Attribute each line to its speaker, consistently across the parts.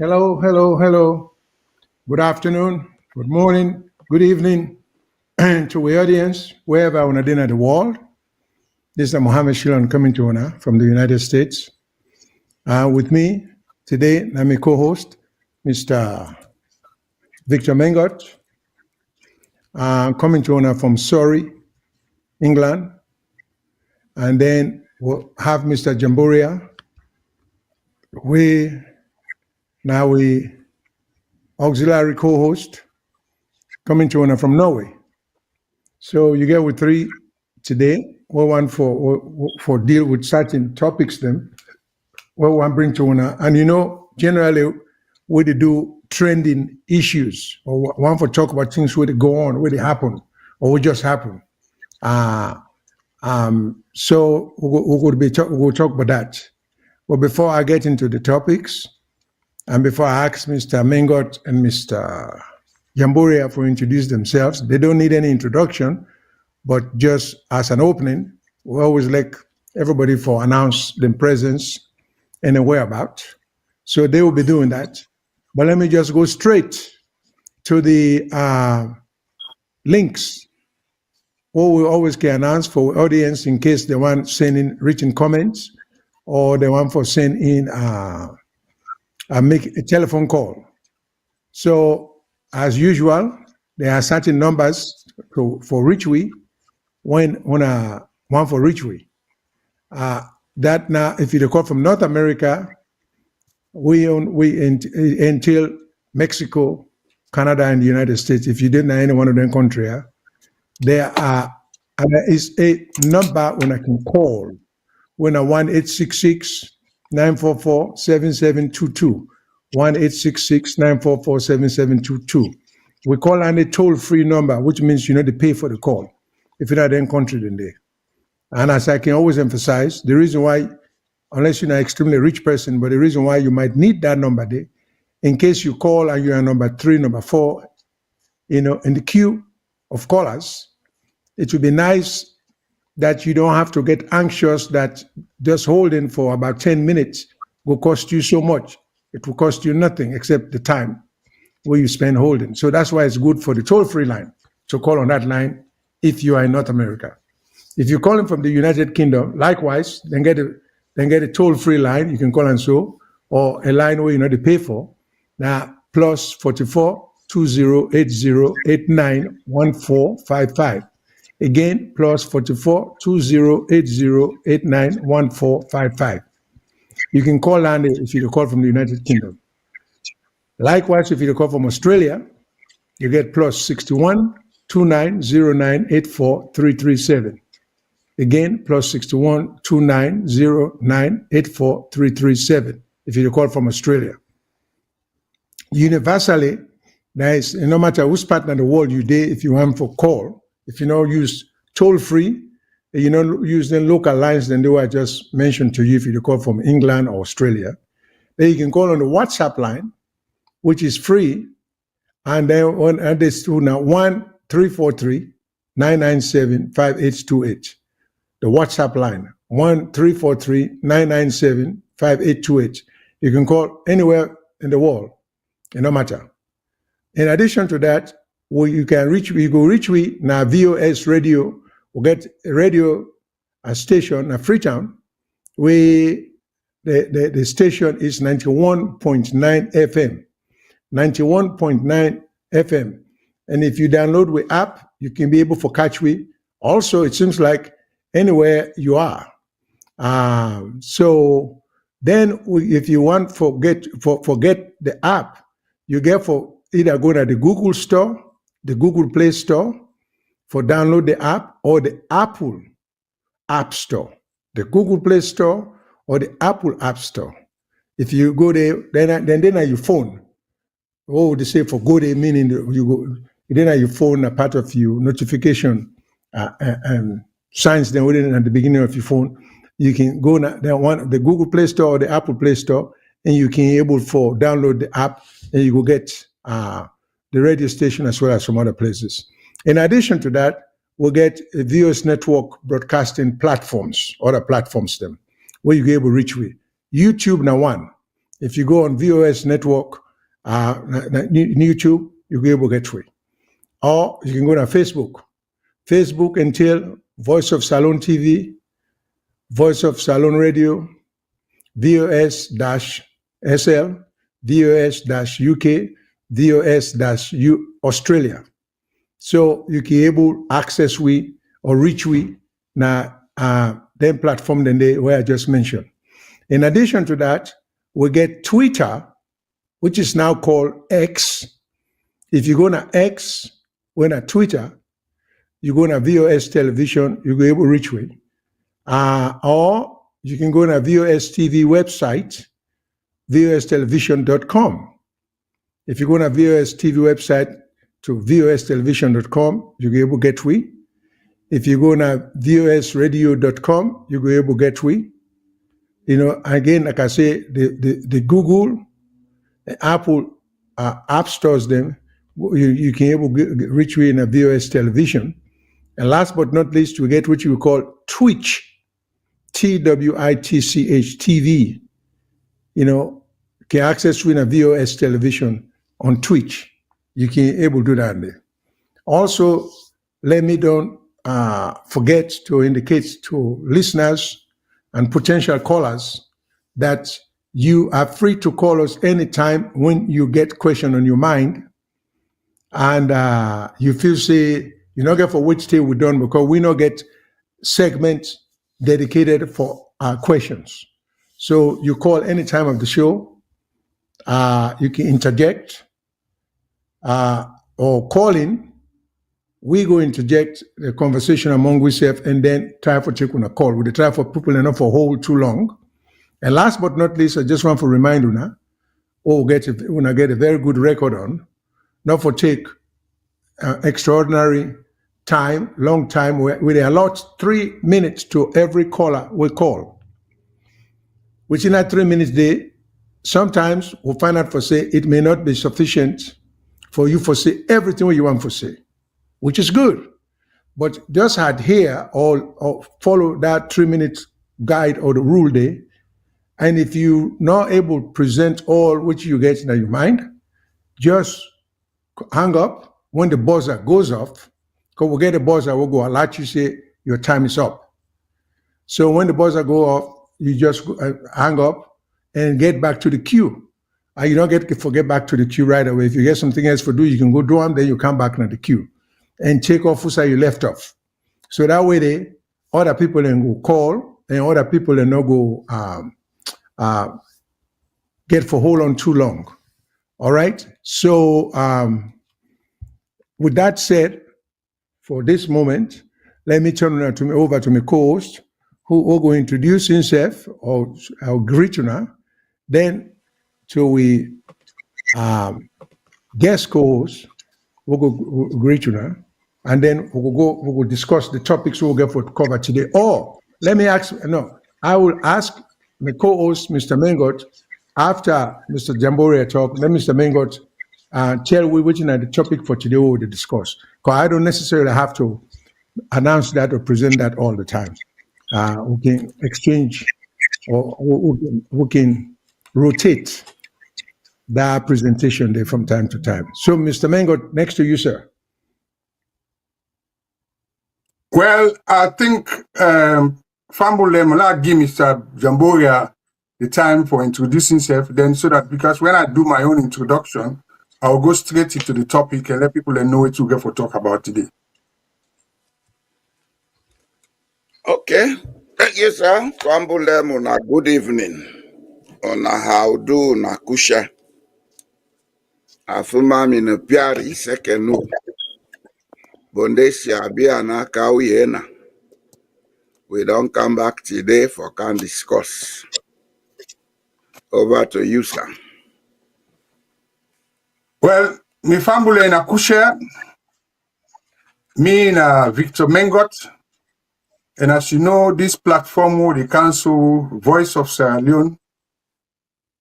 Speaker 1: Hello, hello, hello. Good afternoon, good morning, good evening to the audience, wherever on the in the world. This is Mohammed Shyllon coming to you from the United States. With me today, I'm a co-host, Mr. Victor Mengot, coming to you from Surrey, England. And then we'll have Mr. Jamboria. We auxiliary co-host coming to you from Norway. So you get with three today. We want for deal with certain topics then. We want bring to one, and generally we do trending issues or one for talk about things where they go on, where they happen, or what just happen. So we'll talk about that. But before I get into the topics, and before I ask Mr. Mengot and Mr. Jamboria for introduce themselves, they don't need any introduction, but just as an opening, we always like everybody for announce their presence and their whereabouts. So they will be doing that. But let me just go straight to the links. What we always can announce for audience in case they want sending written comments or they want for send in make a telephone call. So as usual, there are certain numbers for reach we when one for reach we. That now, if you call from North America, we until Mexico, Canada, and the United States. If you didn't know any one of them country, there is a number when I can call when I 1-866-944-7722. 1-866-944-7722. We call on a toll-free number, which means they pay for the call if you're not in country then there. And as I can always emphasize, the reason why, unless you're an extremely rich person, but the reason why you might need that number there, in case you call and you're number 3, number 4, in the queue of callers, it would be nice that you don't have to get anxious that just holding for about 10 minutes will cost you so much. It will cost you nothing except the time where you spend holding. So that's why it's good for the toll-free line to call on that line if you are in North America. If you're calling from the United Kingdom, likewise, then get a toll-free line you can call and so, or a line where they pay for. Now, plus 44 2080 891455. Again, plus 44 2080 891455. You can call and if you call from the United Kingdom. Likewise, if you call from Australia, you get plus 61 2909 84337. Again, plus 61 2909 84337 if you call from Australia. Universally, there is no matter which part of the world you do, if you want for call, if you use toll-free, use the local lines than the way I just mentioned to you if you call from England or Australia, then you can call on the WhatsApp line, which is free, and then on this to now 1-343-997-5828. The WhatsApp line, 1-343-997-5828. You can call anywhere in the world, no matter. In addition to that, you can reach me now VOS radio. We'll get a radio station, a Freetown, where the station is 91.9 FM. 91.9 FM. And if you download the app, you can be able to catch me. Also, it seems like anywhere you are. So then if you want forget the app, you get for either go to the Google Store, the Google Play Store for download the app, or the Apple App Store, the Google Play Store or the Apple App Store. If you go there, then on your phone. What would they say for go there? Meaning you go then on your phone, a part of your notification signs. Then within at the beginning of your phone, you can go now the Google Play Store or the Apple Play Store, and you can able for download the app, and you will get the radio station as well as some other places. In addition to that, we'll get a VOS network broadcasting platforms, other platforms them, where you be able to reach with. YouTube now one. If you go on VOS network, YouTube, you'll be able to get free. Or you can go to Facebook. Facebook entail Voice of Shyllon TV, Voice of Shyllon Radio, VOS-SL, VOS-UK, VOS-Australia. So you can able access we or reach we na them platform than they where I just mentioned. In addition to that, we get Twitter, which is now called X. If you go to X, when at Twitter, you go to VOS Television, you go able to reach we. Or you can go to VOS TV website, vostelevision.com. If you go to VOS TV website to vostelevision.com, you go able to get we. If you go to vosradio.com, you go able to get we. Again, like I say, the Google, the Apple app stores them. You can able to reach we in a VOS television. And last but not least, we get what we call Twitch, TWITCH TV. Can access we in a VOS television on Twitch. You can able to do that there. Also, let me don't forget to indicate to listeners and potential callers that you are free to call us anytime when you get question on your mind and you feel say you not get for which day we done because we not get segments dedicated for our questions. So you call any time of the show, you can interject or call in. We go interject the conversation among ourselves and then try for taking a call. We try for people enough for hold too long. And last but not least, I just want to remind you now, when I get a very good record on, not for take extraordinary time, long time, we allot 3 minutes to every caller we call. Within that 3 minutes day, sometimes we'll find out for say it may not be sufficient for you for say everything what you want to say, which is good. But just adhere or follow that 3 minute guide or the rule day. And if you're not able to present all which you get in your mind, just hang up when the buzzer goes off, because we'll get the buzzer, we'll go alert you say your time is up. So when the buzzer go off, you just hang up and get back to the queue. You don't get to get back to the queue right away. If you get something else to do, you can go do them, then you come back into the queue and take off who say you left off. So that way, other people then go call and other people then not go get for hold on too long. All right. So with that said, for this moment, let me turn over to my co-host, who will go introduce himself or greet you now. Then to we guest co-host, we'll go greet you now, and then we'll discuss the topics we'll get for cover today. Or let me ask. No, I will ask my co-host, Mr. Mengot, after Mr. Jamboria talk. Let Mr. Mengot tell we which is the topic for today we will discuss. Because I don't necessarily have to announce that or present that all the time. We can exchange or we can rotate that presentation there from time to time. So, Mr. Mengot, next to you, sir.
Speaker 2: Well, I think Fambule Mala give Mr. Jamboria the time for introducing himself, then so that because when I do my own introduction, I'll go straight into the topic and let people know what we get for talk about today.
Speaker 3: Okay. Thank you, sir. Fambule Mona, good evening. Ona how do na kusha. Afuma mina piari sekenu. Bondesi abia na kawiena. We don't come back today for can discuss. Over to you, sir.
Speaker 2: Well, mi Fambule na kusha. Me na Victor Mengot. And as you know, this platform, the Council Voice of Sierra Leone,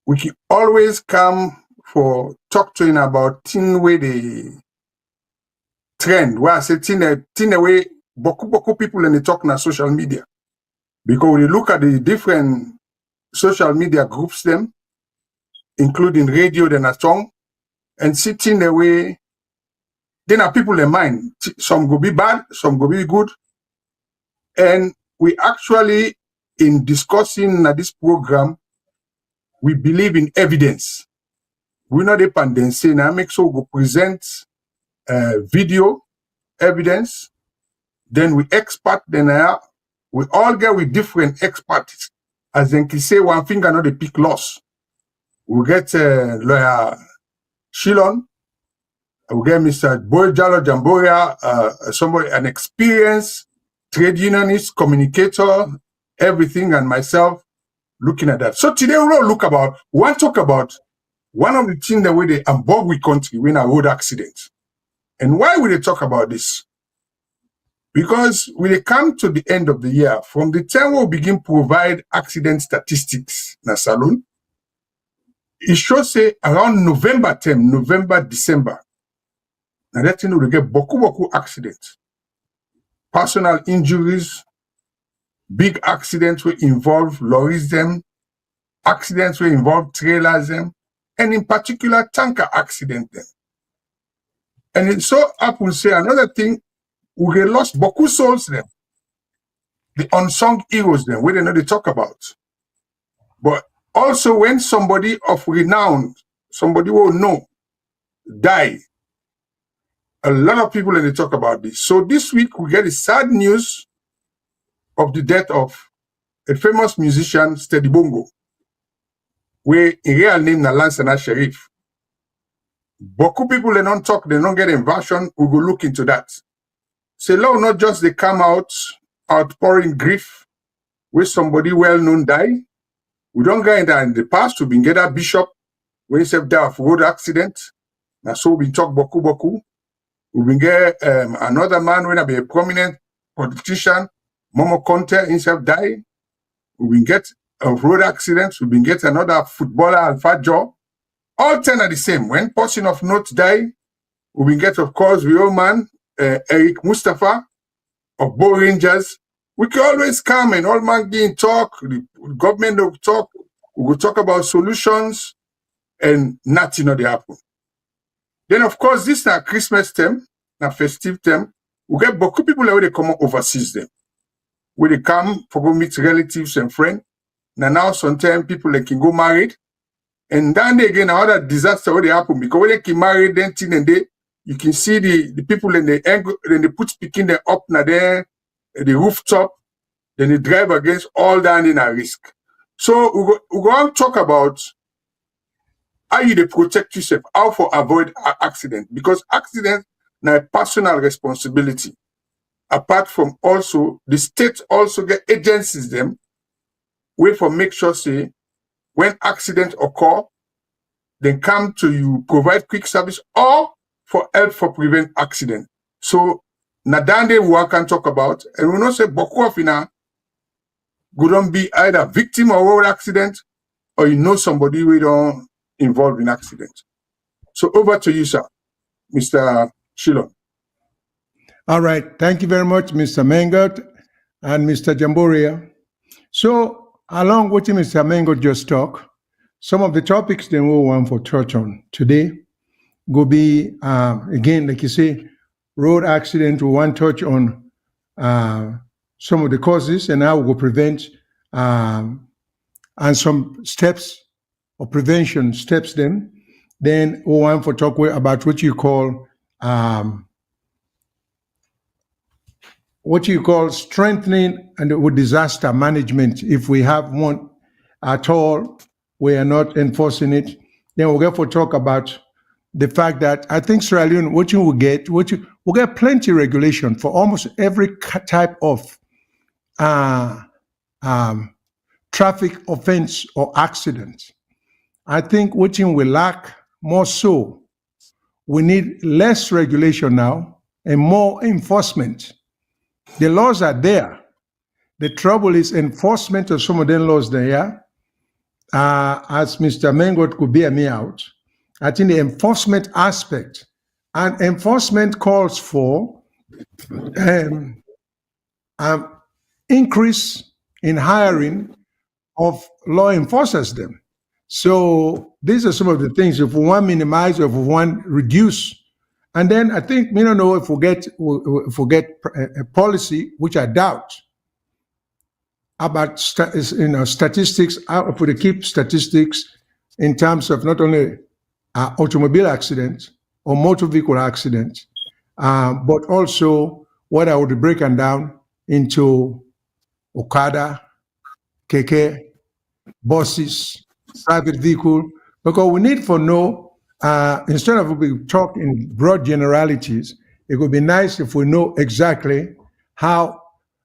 Speaker 2: we can always come for talking about thing where the trend. Where I say thing way boku people in the talk na social media. Because we look at the different social media groups them, including radio, then a song, and sitting away. Then are people in mind. Some go be bad, some go be good. And we actually, in discussing this program, we believe in evidence. We not depend say now make so we present video evidence, then we expert, then we all get with different experts. As in can say one finger not the pick loss. We get Lawyer Shyllon, we get Mr. Jamboria, somebody, an experienced trade unionist, communicator, everything, and myself looking at that. So today we want to talk about one of the things that we involve with country when a road accident. And why will they talk about this? Because when they come to the end of the year, from the time we begin provide accident statistics in a salon, it shows say around November, December, now that you know we get beaucoup accidents, personal injuries, big accidents will involve lorries them, accidents will involve trailers them, and in particular tanker accident them. And it so happens say another thing, we get lost beaucoup souls them, the unsung heroes them, where they know they talk about. But also when somebody of renown, somebody who know, die, a lot of people they talk about this. So this week we get the sad news of the death of a famous musician, Steady Bongo, where in real name na Lansana Sheriff. Beaucoup people they don't talk, they don't get inversion, we go look into that. Say law not just they come outpouring grief where somebody well-known die. We don't get in the past, we've been get a bishop when he said die of road accident. Now so we talk beaucoup. We've been get another man when I be a prominent politician, Momo Conte himself die. We've been get a road accident, we've been get another footballer, Alpha Joe. All 10 are the same. When person of note die, we've been get, of course, the old man, Eric Mustafa of Bo Rangers. We can always come and all man get in talk, the government will talk, we will talk about solutions, and nothing not happen. Then, of course, this is a Christmas term, a festive term. We get beaucoup people where they come overseas them. Where they come for go meet relatives and friends. Now sometimes people they can go married. And then again, another disaster where they happen because when they get married, then thing and they you can see the people in the angle, then they put picking them up now there, the rooftop, then they drive against all down in a risk. So we go on talk about how you they protect yourself, how to avoid accident. Because accident now a personal responsibility. Apart from also the state also get agencies them way for make sure say when accident occur, then come to you provide quick service or for help for prevent accident. So Nadande we can talk about, and we know say beaucoup of ina go don't be either victim of road accident or you know somebody we don't involved in accident. So over to you, sir, Mr. Shyllon.
Speaker 1: All right. Thank you very much, Mr. Mengot and Mr. Jamboria. So, along with Mr. Mengot just talk, some of the topics that we want for touch on today go be, again, like you say, road accident. We want to touch on some of the causes and how we will prevent and some steps or prevention steps then. Then we want to talk about what you call strengthening and with disaster management. If we have one at all, we are not enforcing it. Then we'll get to talk about the fact that I think Sierra Leone, we'll get plenty of regulation for almost every type of traffic offense or accident. I think what we lack more so, we need less regulation now and more enforcement. The laws are there. The trouble is enforcement of some of the laws there. As Mr. Mengot could bear me out, I think the enforcement aspect and enforcement calls for increase in hiring of law enforcers then. So these are some of the things. If we want to minimize, or if we want to reduce, and then I think we don't know if we get a policy, which I doubt, about statistics. If we keep statistics in terms of not only automobile accidents or motor vehicle accidents, but also what I would break them down into Okada, keke, buses, private vehicle, because we need to know, instead of we talk in broad generalities, it would be nice if we know exactly how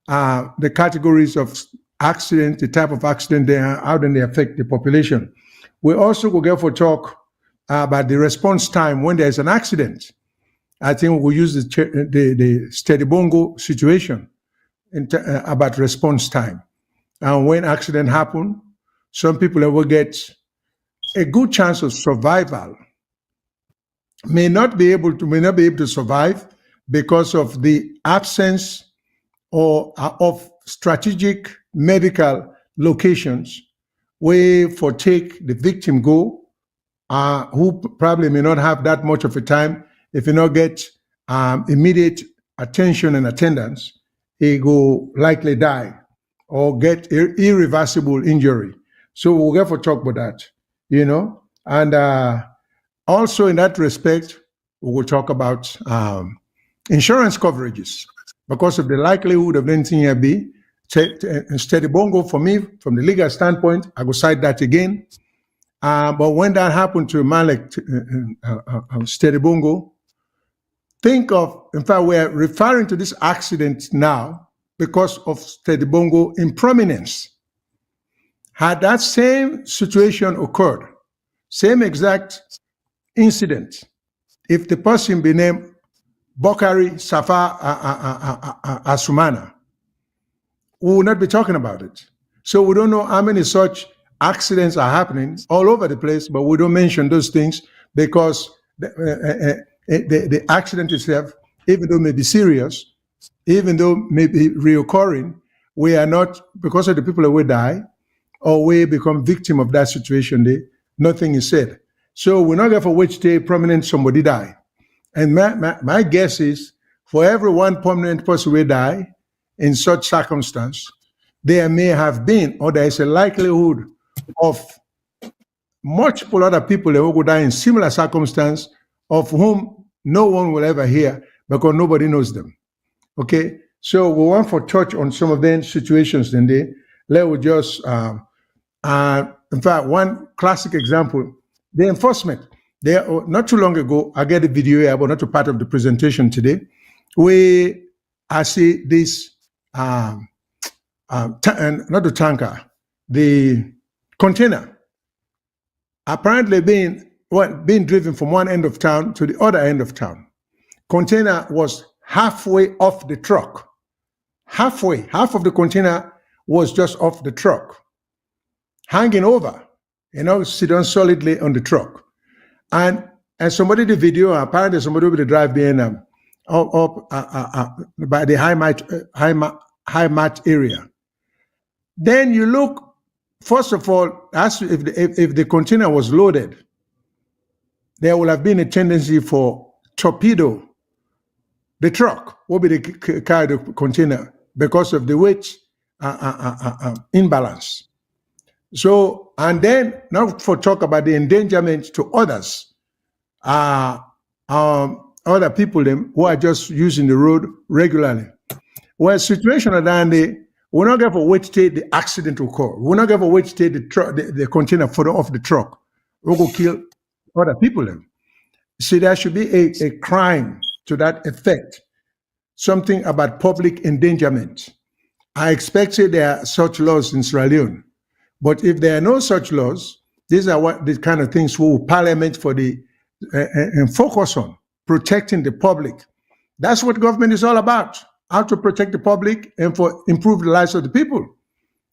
Speaker 1: the categories of accident, the type of accident they are, how then they affect the population. We also will get for talk about the response time when there is an accident. I think we'll use the steady bongo situation about response time. And when accident happen, some people will get a good chance of survival. May not be able to survive because of the absence or of strategic medical locations where for take the victim go, who probably may not have that much of a time. If you not get immediate attention and attendance, he go likely die or get irreversible injury. So we'll get for talk about that, and also in that respect, we will talk about insurance coverages because of the likelihood of anything here be steady bongo. For me, from the legal standpoint, I will cite that again. But when that happened to Malik steady bongo, think of, in fact, we're referring to this accident now because of steady bongo improminence. Had that same situation occurred, same exact incident, if the person be named Bokari Safa Asumana, we will not be talking about it. So we don't know how many such accidents are happening all over the place, but we don't mention those things because the accident itself, even though it may be serious, even though it may be reoccurring, we are not, because of the people that will die or we become victim of that situation, nothing is said. So we're not going for which day prominent somebody die. And my guess is for every one prominent person will die in such circumstance, there may have been, or there is a likelihood of multiple other people that will die in similar circumstance of whom no one will ever hear because nobody knows them. Okay, so we want to touch on some of them situations. Then let me just, in fact, one classic example, the enforcement. There, not too long ago, I get a video here, but not a part of the presentation today. I see this, not the tanker, the container, apparently being driven from one end of town to the other end of town. Container was halfway off the truck. Half of the container was just off the truck, hanging over, sitting solidly on the truck. And somebody did the video, apparently somebody will drive being up by the high mat area. Then you look, first of all, as if the container was loaded, there will have been a tendency for torpedo the truck, will be the carry the container because of the weight imbalance. So, and then now for talk about the endangerment to others, other people who are just using the road regularly. Well, situation at that, we're not going for wait till the accident occur. We're not going for wait till the container further off the truck. We'll go kill other people. See, there should be a crime to that effect. Something about public endangerment. I expect there are such laws in Sierra Leone. But if there are no such laws, these are what the kind of things we will parliament for and focus on protecting the public. That's what government is all about, how to protect the public and for improve the lives of the people.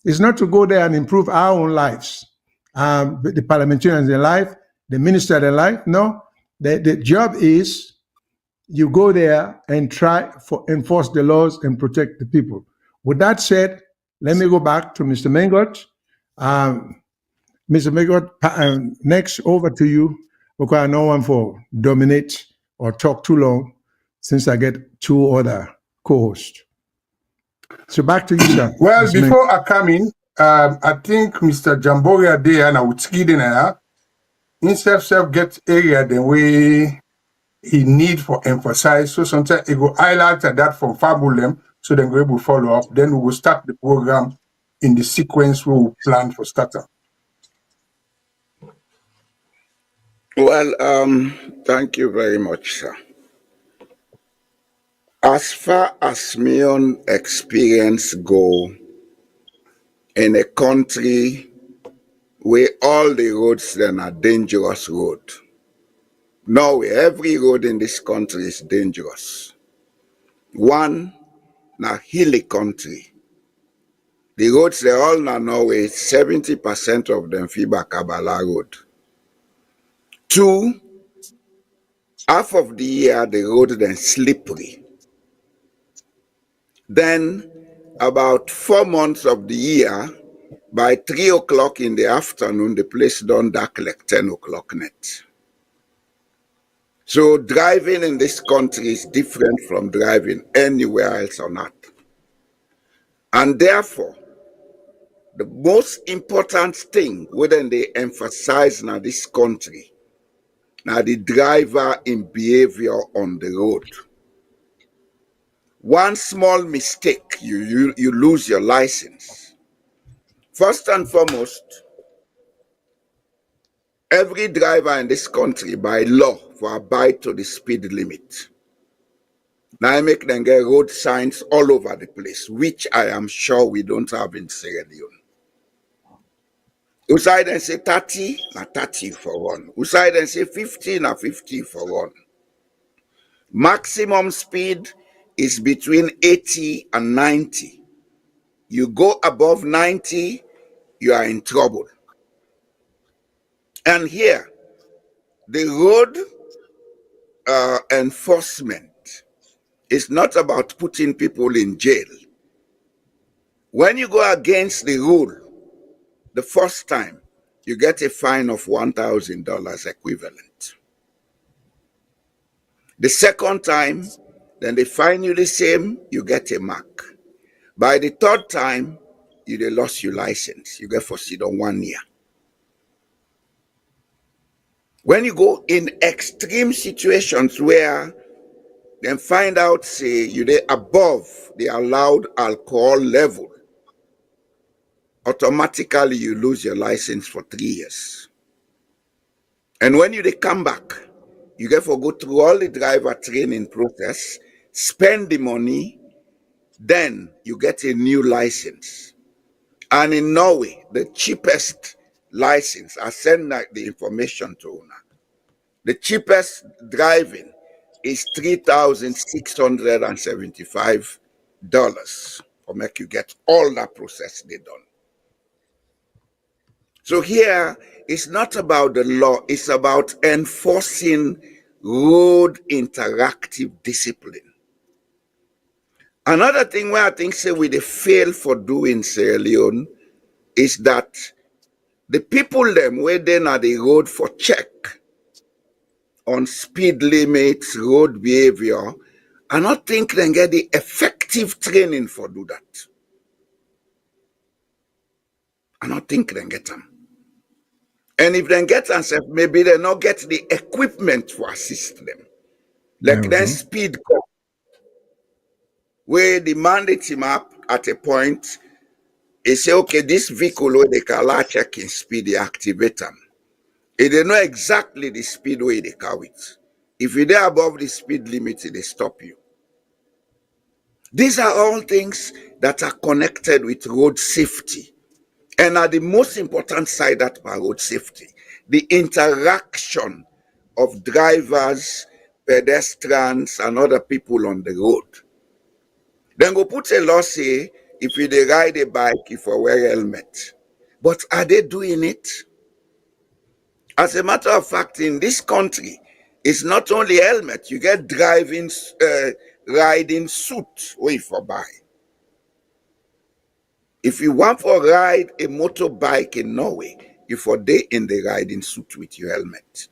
Speaker 1: It's not to go there and improve our own lives, the parliamentarians, their life, the minister, their life. No, the job is you go there and try for enforce the laws and protect the people. With that said, let me go back to Mr. Mengot. Mr. Mengot, next over to you, because I don't want for dominate or talk too long, since I get two other co-hosts. So back to you, sir.
Speaker 2: Well,
Speaker 1: Mr. Mengot.
Speaker 2: before I come in, I think Mr. Jamboria there and I would skid in there. Himself get area the way he need for emphasize. So sometimes he go highlight that from Fabulem, so then we will follow up. Then we will start the program in the sequence we will plan for starter.
Speaker 3: Well, thank you very much, sir. As far as my own experience go, in a country where all the roads then are dangerous road. Norway, every road in this country is dangerous. One, na hilly country. The roads they all na Norway, 70% of them fiba Kabbalah road. Two, half of the year the road then slippery. Then about 4 months of the year, by 3 o'clock in the afternoon, the place done dark like 10 o'clock net. So driving in this country is different from driving anywhere else on earth. And therefore, the most important thing within they emphasize in this country now the driver in behavior on the road. One small mistake, you lose your license. First and foremost, every driver in this country by law for abide to the speed limit. Now I make them get road signs all over the place, which I am sure we don't have in Sierra Leone. Usai then say 30, na 30 for one. Usai then say 50, na 50 for one. Maximum speed is between 80 and 90. You go above 90, you are in trouble. And here, the road enforcement is not about putting people in jail. When you go against the rule, the first time, you get a fine of $1,000 equivalent. The second time, then they fine you the same, you get a mark. By the third time, you they lost your license. You get foreseen on 1 year. When you go in extreme situations where then find out, say, you they above the allowed alcohol level, automatically you lose your license for 3 years. And when you they come back, you get for go through all the driver training process, spend the money, then you get a new license. And in Norway, the cheapest license, I send the information to you. The cheapest driving is $3,675 for make you get all that process they done. So here, it's not about the law, it's about enforcing road interactive discipline. Another thing where I think say we they fail for doing Sierra Leone is that the people them where they na the road for check on speed limits, road behavior, I not think they get the effective training for do that. I not think they get them. And if they get themselves, maybe they not get the equipment to assist them. Like then speed go, where the mandate him up at a point, he say, okay, this vehicle where they can check in speed, they activate them. They know exactly the speed where they carry it. If you're above the speed limit, they stop you. These are all things that are connected with road safety and are the most important side of road safety. The interaction of drivers, pedestrians, and other people on the road. Then go put a law say, if you ride a bike, if you wear a helmet. But are they doing it? As a matter of fact, in this country, it's not only helmet, you get riding suit where you for buy. If you want to ride a motorbike in Norway, you for day in the riding suit with your helmet.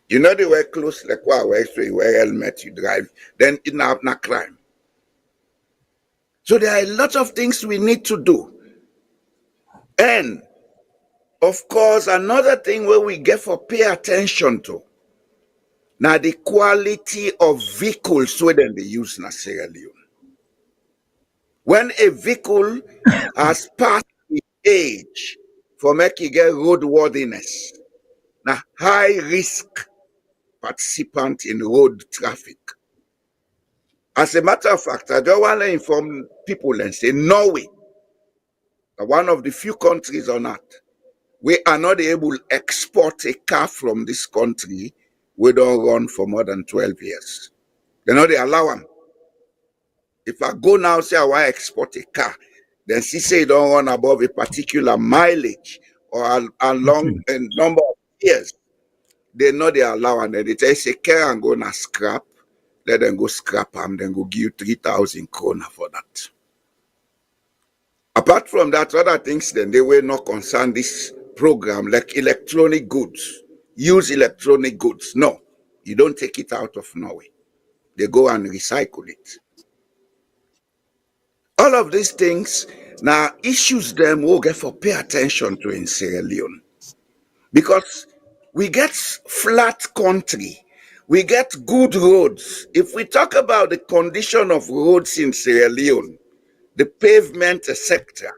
Speaker 3: You know they wear clothes like what I wear, so you wear helmet, you drive, then it not crime. So there are a lot of things we need to do. And of course, another thing where we get for pay attention to now the quality of vehicles where they use in Sierra Leone. When a vehicle has passed the age for making get roadworthiness, now high risk participant in road traffic. As a matter of fact, I just want to inform people and say Norway, one of the few countries on earth, we are not able to export a car from this country. We don't run for more than 12 years. They know they allow them. If I go now say I want to export a car, then she say you don't run above a particular mileage or a long a number of years. They know they allow, and then they tell you say care and go na scrap. Let them go scrap them, then go give you 3,000 krona for that. Apart from that, other things then they will not concern this program like electronic goods. Use electronic goods. No, you don't take it out of Norway. They go and recycle it. All of these things now issues them will get for pay attention to in Sierra Leone. Because we get flat country. We get good roads. If we talk about the condition of roads in Sierra Leone, the pavement sector,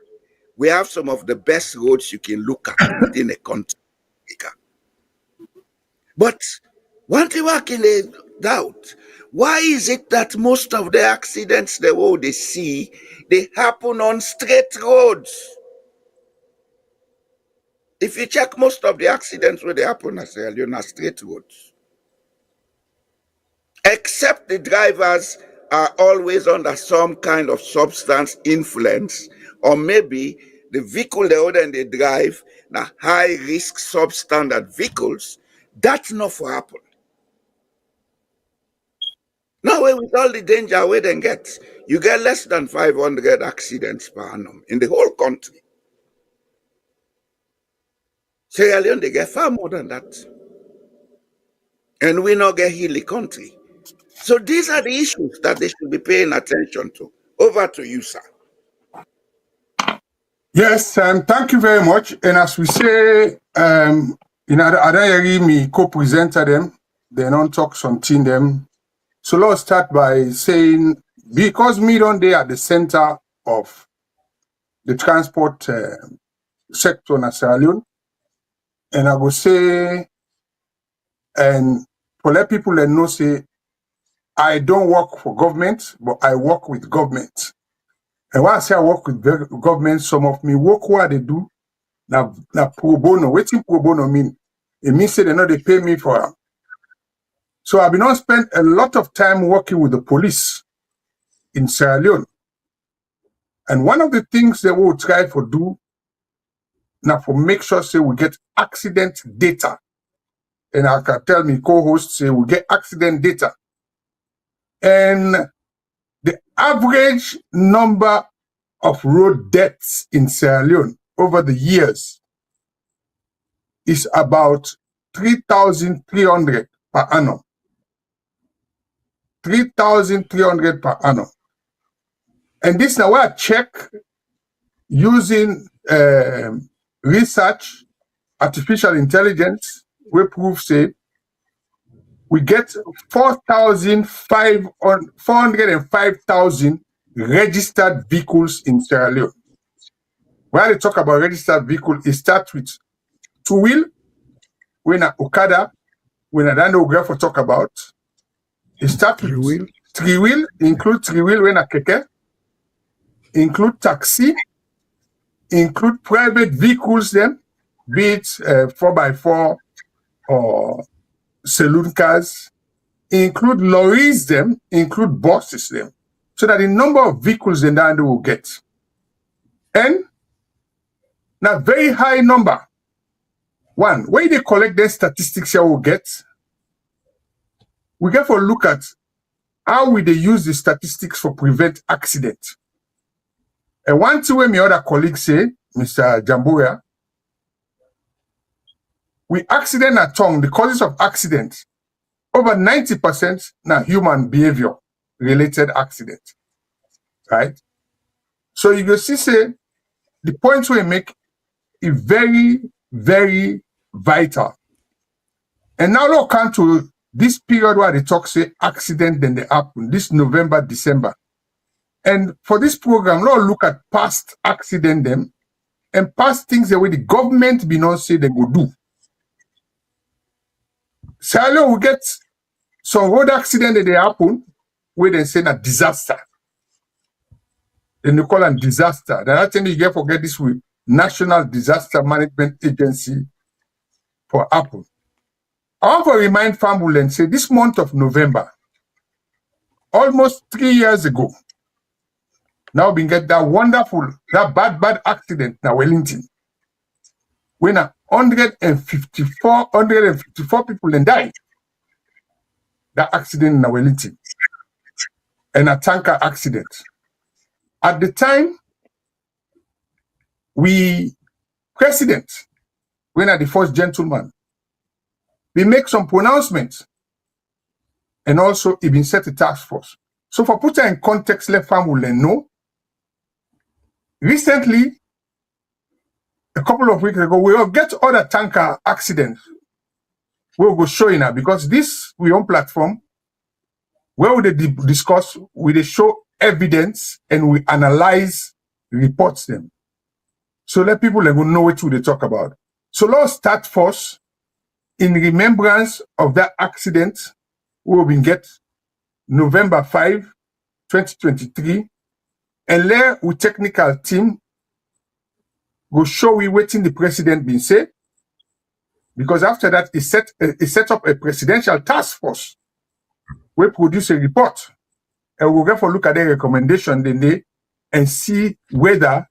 Speaker 3: we have some of the best roads you can look at within a country. But one thing I can doubt, why is it that most of the accidents they see, they happen on straight roads? If you check most of the accidents where they happen in Sierra Leone are straight roads. Except the drivers are always under some kind of substance influence, or maybe the vehicle they drive, now high risk substandard vehicles, that's not for happen. Now with all the danger where they get, you get less than 500 accidents per annum in the whole country. Sierra Leone, they get far more than that. And we not get hilly country. So these are the issues that they should be paying attention to. Over to you, sir.
Speaker 2: Yes, thank you very much. And as we say, in Adayari, me co-presenter them, they don't talk something them. So let's start by saying, because me don't they at the center of the transport sector in Sierra Leone, and I will say, and for let people that know, say, I don't work for government, but I work with government. And when I say I work with government, some of me work what they do, na pro bono. What in pro bono mean? It means say they know they pay me for it. So I've been on spent a lot of time working with the police in Sierra Leone. And one of the things they will try to do now for make sure say we get accident data. And I can tell me co-hosts say we get accident data. And the average number of road deaths in Sierra Leone over the years is about 3,300 per annum. 3,300 per annum. And this now I check using research, artificial intelligence, we prove say we get 405,000 registered vehicles in Sierra Leone. When they talk about registered vehicle, it starts with two-wheel, when a Okada, when a Dando Graph talk about. It starts with three-wheel, include three-wheel when a keke, include taxi, include private vehicles then, be it 4x4 or saloon cars, include lorries them, include buses them, so that the number of vehicles the Dando will get. And now very high number. One, where they collect their statistics here will get, we get for look at how will they use the statistics for prevent accident. And one thing when my other colleagues say, Mr. Jamboria, we accident at tongue, the causes of accident, over 90% na human behavior related accident, right? So you go see, say, the points we make is very, very vital. And now look come to this period where they talk, say, accident, then they happen, this November, December. And for this program, let's look at past accident them and past things the way the government be not say they go do. So we get some road accident that they happen where they say a disaster. Then they call it disaster. Then I think you get forget this with National Disaster Management Agency for happen. I want to remind family and say this month of November, almost 3 years ago, now we get that wonderful, that bad accident in Wellington. When 154 people then died. That accident in Wellington. And a tanker accident. At the time, President, when the first gentleman, we make some pronouncements. And also, he been set a task force. So for put in context, let family know. Recently, a couple of weeks ago, we will get other tanker accidents. We'll go show you now because this we on platform where we discuss, we show evidence and we analyze reports them. So let people know what they talk about. So let's start first in remembrance of that accident. We will get November 5, 2023, and there with technical team go show we waiting the president been said, because after that he set up a presidential task force. We produce a report and we'll get for look at their recommendation then they and see whether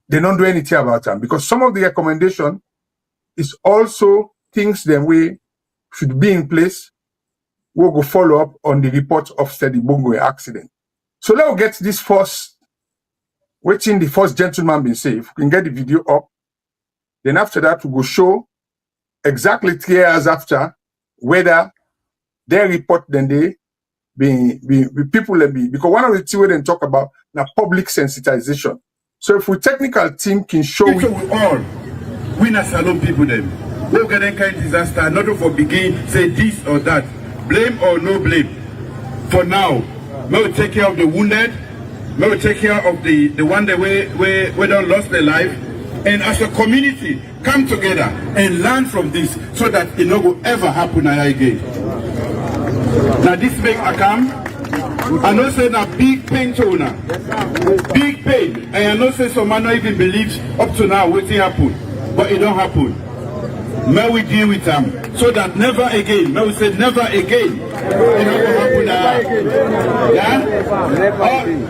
Speaker 2: they don't do anything about them. Because some of the recommendation is also things that we should be in place. We'll go follow up on the report of the Bongo accident. So let's get this first, waiting the first gentleman been safe. We can get the video up. Then after that, we go show exactly 3 years after whether their report then they be people that be, because one of the things we then talk about now public sensitization. So if we technical team can show
Speaker 4: we all we not salon people them. We'll get any kind of disaster, not for begin say this or that. Blame or no blame. For now, we will take care of the wounded, we will take care of the one that we don't lost their life. And as a community, come together and learn from this so that it no will ever happen again. Now this make a come. I know say na big pain to una. Big pain. And I know say some man not even believes up to now what happen. But it don't happen. May we deal with them so that never again. May we say never again. It don't happen. Yeah?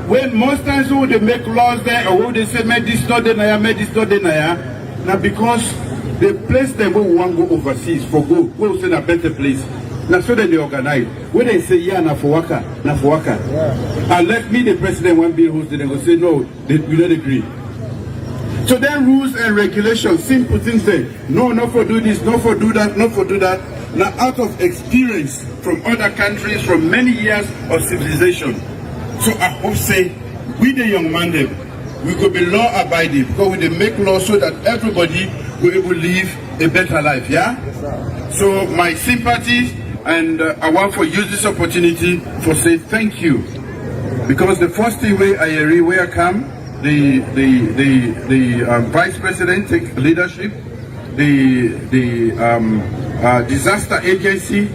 Speaker 4: When most times when they make laws there or when they say make this not deny, make this not deny. Now because the place them where we want to go overseas for go, we will say a better place. Now so then they organize. When they say yeah, na for waka. And let me the president one be hosted, they go say no, we don't agree. So then rules and regulations, simple things say, no, not for do this, not for do that, not for do that. Now out of experience from other countries, from many years of civilization. So I hope say, we the young man them, we could be law abiding because we make laws so that everybody will able to live a better life, yeah? Yes, so my sympathy and I want to use this opportunity for say thank you. Because the first thing where I hear where I come, the vice president take leadership, the disaster agency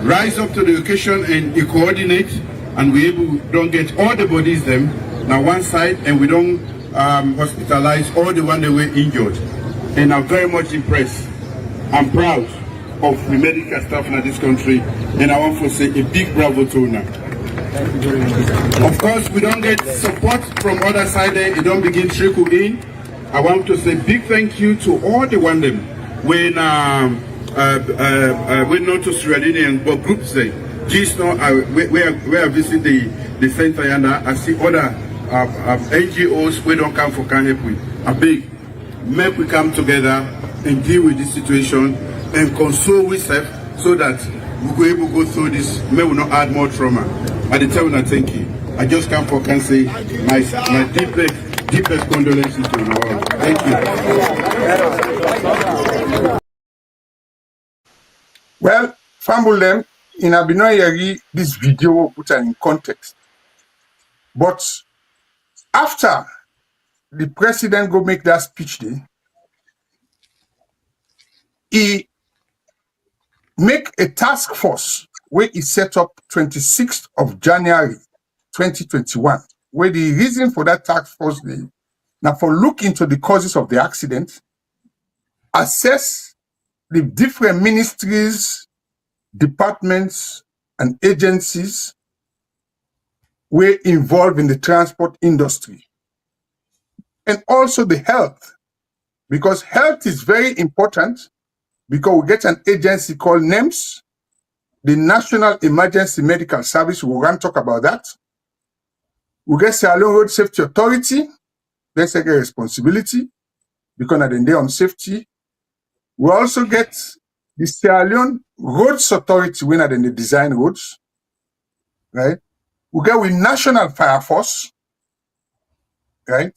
Speaker 4: rise up to the occasion and coordinate, and we don't get all the bodies them now one side, and we don't hospitalize all the one that were injured. And I'm very much impressed. I'm proud of the medical staff in this country, and I want to say a big bravo to them. Of course, we don't get support from other side there, it don't begin trickle in. I want to say big thank you to all the one them when not to Sierra Leonean but groups there. Just now we are visiting the center and I see other NGOs we don't come for can help with. A big make we come together and deal with this situation and console with self so that we go able to go through this. May we not add more trauma. At the time, I thank you. I just come for can say my deepest condolences to you all. Thank you.
Speaker 2: Well, Fambulem, in Abinoyeri, this video will put it in context. But after the president go make that speech day, he make a task force where he set up 26th of January 2021, where the reason for that task force day now for look into the causes of the accident, assess the different ministries, departments, and agencies were involved in the transport industry, and also the health, because health is very important, because we get an agency called NEMS, the National Emergency Medical Service. We're going to talk about that. We get Sierra Leone Road Safety Authority. That's a responsibility because of the day on safety. We also get the Sierra Leone Roads Authority when they design roads, right? We get with National Fire Force, right?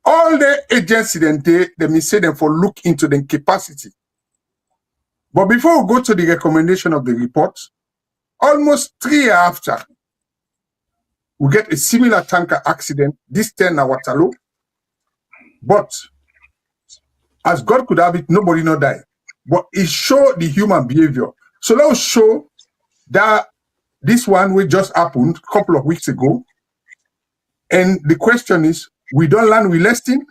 Speaker 2: All the agencies then they may say them for look into the capacity. But before we go to the recommendation of the report, almost 3 years after, we get a similar tanker accident, this time in Waterloo. But as God could have it, nobody not die. But it showed the human behavior. So let's show that this one which just happened a couple of weeks ago. And the question is, we don't learn with lesson.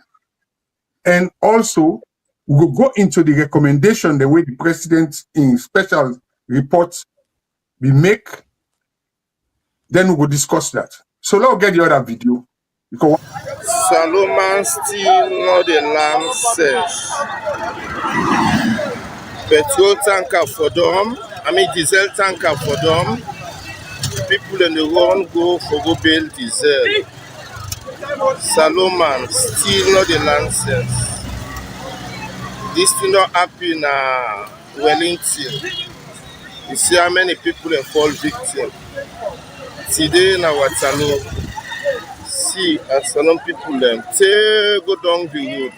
Speaker 2: And also, we will go into the recommendation the way the president in special reports we make. Then we will discuss that. So let's get the other video. Because
Speaker 5: Salomon still not the land says. Petrol tanker for them, diesel tanker for them. People in the road go for go build diesel. Salomon still not the land says. This thing not happen in Wellington. You see how many people fall victim. Today in Waterloo, see as some people them go down the road.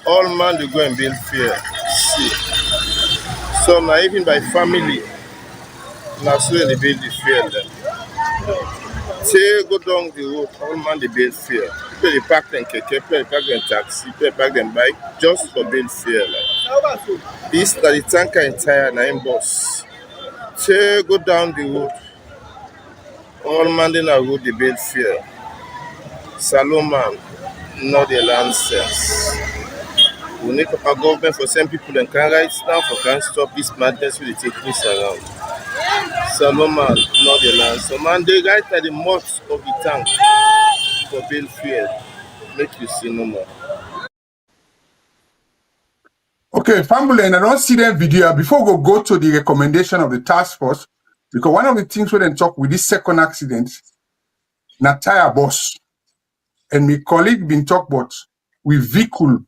Speaker 5: All man they go and build fear. See. So now even by family, now so they build the fear them. Go down the road, all man they build fear. People they park them keke, people they park them taxi, people they park them bike just for build fear. Like. This that the tanker entire na in bus. Go down the road. All man in a road they build fear. Salomon, not the land sense. We need a government for some people and can right now for can stop this madness with the techniques around. Salomon, not the land. So man, they right at the mouth of the tank for build fear. Make you see no more.
Speaker 2: okay, family, and I don't see that video before we go to the recommendation of the task force, because one of the things we then talk with this second accident, na tire bus, and my colleague been talk about with vehicle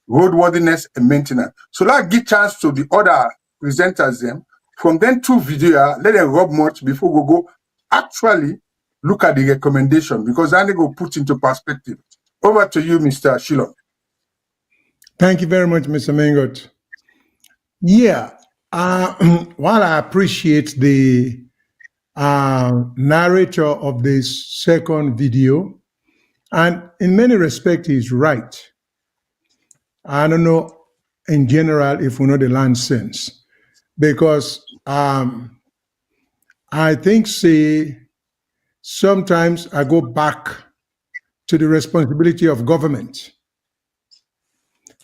Speaker 2: roadworthiness and maintenance. So let's give chance to the other presenters them. From then two video, let them rub much before we go actually look at the recommendation, because I need to go put into perspective. Over to you, Mr. Shyllon.
Speaker 1: Thank you very much, Mr. Mengot. Yeah, while I appreciate the narrator of this second video, and in many respects he's right. I don't know in general if we know the land sense, because I think sometimes I go back to the responsibility of government.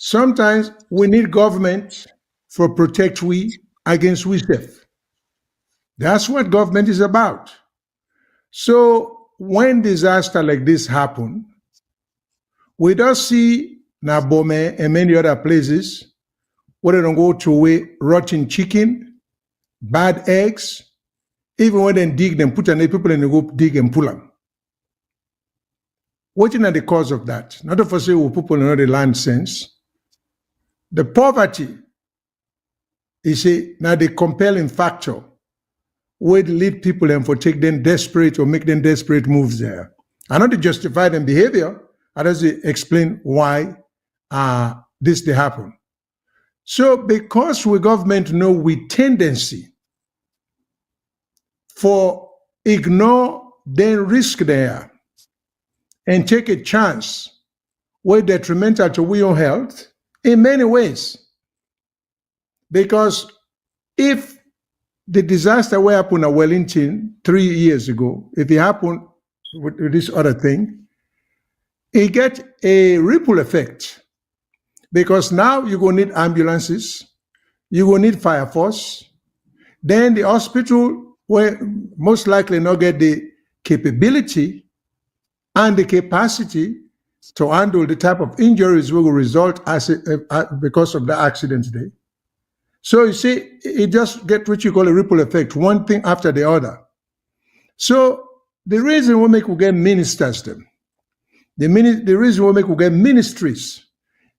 Speaker 1: Sometimes we need government for protect we against we self. That's what government is about. So when disaster like this happen, we don't see Nabome and many other places where they don't go to away rotten chicken, bad eggs, even when they dig them, put an people and they go dig and pull them. What is the cause of that? Not of us say people know the land sense. The poverty, you see, now the compelling factor would lead people and for take them desperate or make them desperate moves there. I not to justify them behavior, I just explain why this they happen. So because we government know we tendency for ignore then risk there and take a chance where detrimental to we own health in many ways. Because if the disaster what happened at Wellington 3 years ago, if it happened with this other thing, it get a ripple effect. Because now you're going to need ambulances, you're going to need fire force, then the hospital will most likely not get the capability and the capacity to handle the type of injuries will result because of the accident there. So you see, it just get what you call a ripple effect, one thing after the other. So the reason we make we get ministers them, the reason we make we get ministries,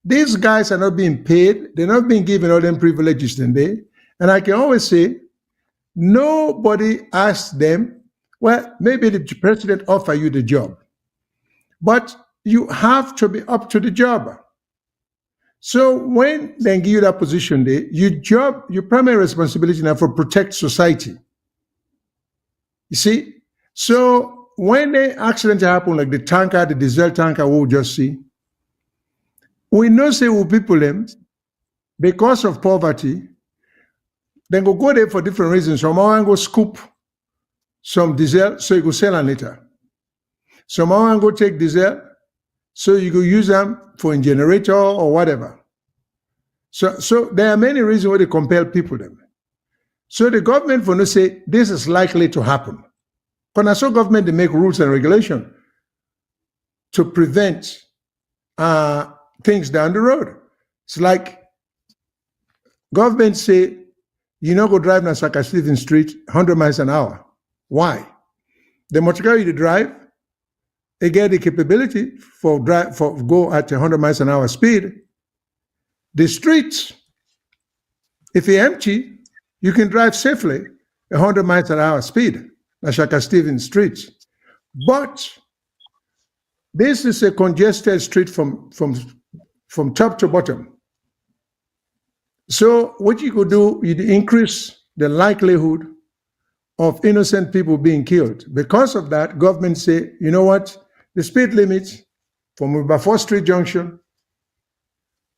Speaker 1: these guys are not being paid, they're not being given all them privileges than they. And I can always say, nobody asked them, well, maybe the president offer you the job, but you have to be up to the job. So when they give you that position there, your primary responsibility now for protect society. You see? So when the accident happen, like the tanker, the diesel tanker we'll just see, we know say we people them, because of poverty, then go there for different reasons. Some want go scoop some diesel, so you go sell them later. Some want go take diesel, so you go use them for a generator or whatever. So there are many reasons why they compel people them. So the government for no say this is likely to happen. Because so government they make rules and regulation to prevent things down the road. It's like government say you not go drive na Saka Stephen Street 100 miles an hour. Why? The motor car you drive, they get the capability for go at 100 miles an hour speed. The streets, if it's empty, you can drive safely 100 miles an hour speed, like Shaka Stevens Street. But this is a congested street from top to bottom. So what you could do, you increase the likelihood of innocent people being killed. Because of that, government say, you know what, the speed limit from Wilberforce Street Junction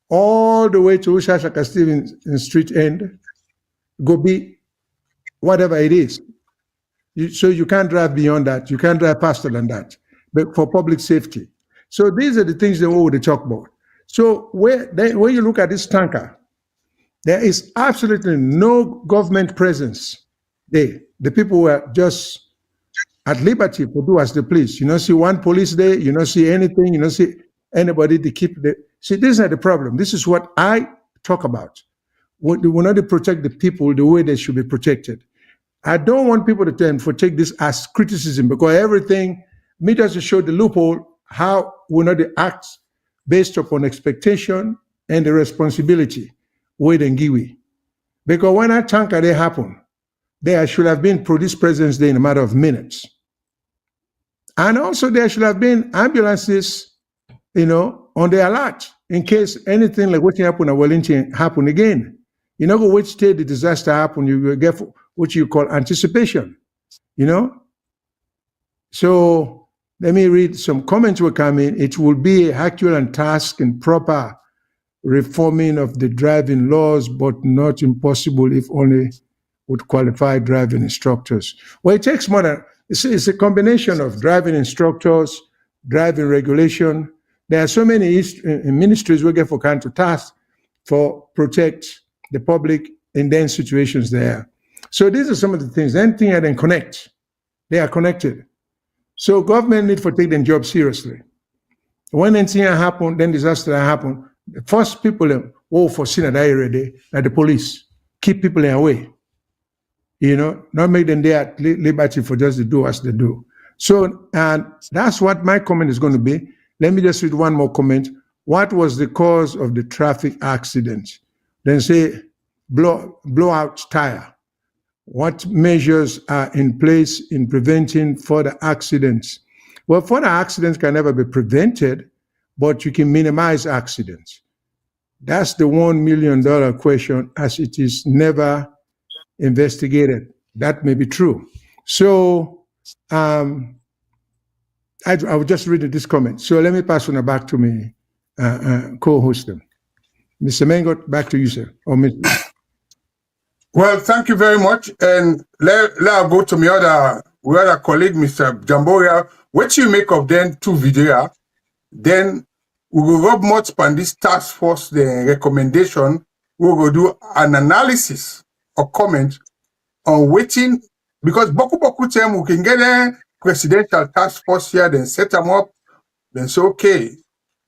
Speaker 1: all the way to Shaka Stevens Street end go be whatever it is. So you can't drive beyond that. You can't drive faster than that, but for public safety. So these are the things that we would talk about. So when you look at this tanker, there is absolutely no government presence there. The people were just at liberty to do as they please. You don't see one police there, you don't see anything, you don't see anybody to keep the... See, this is not the problem. This is what I talk about. We want to protect the people the way they should be protected. I don't want people to take this as criticism, because everything, me just to show the loophole, how we not act based upon expectation and the responsibility we then give we. Because when that tanker they happen, there should have been police presence there in a matter of minutes. And also there should have been ambulances, on the alert in case anything like what happened at Wellington happen again. You know, which state the disaster happened, you will get what you call anticipation, So let me read some comments will come in. It will be a actual and task and proper reforming of the driving laws, but not impossible if only with qualified driving instructors. Well, it takes more than, it's a combination of driving instructors, driving regulation. There are so many ministries we get for kind to task for protect the public in then situations there. So these are some of the things. Anything I then connect, they are connected. So government need to take their job seriously. When anything happen, then disaster happen, the first people for sin that area, like the police, keep people away. Not make them there at liberty for just to do as they do. So, and that's what my comment is going to be. Let me just read one more comment. what was the cause of the traffic accident? Then say blowout tire. What measures are in place in preventing further accidents? Well, further accidents can never be prevented, but you can minimize accidents. That's the $1 million question, as it is never investigated. That may be true. So I will just read this comment. So let me pass on back to me co-host them. Mr. Mengot, back to you, sir. Or Mr.
Speaker 2: Well, thank you very much. And let go to my other colleague, Mr. Jamboria. What you make of them two videos? Then we will rub much on this task force, the recommendation. We will do an analysis or comment on waiting, because boku time we can get a presidential task force here, then set them up, then say, okay.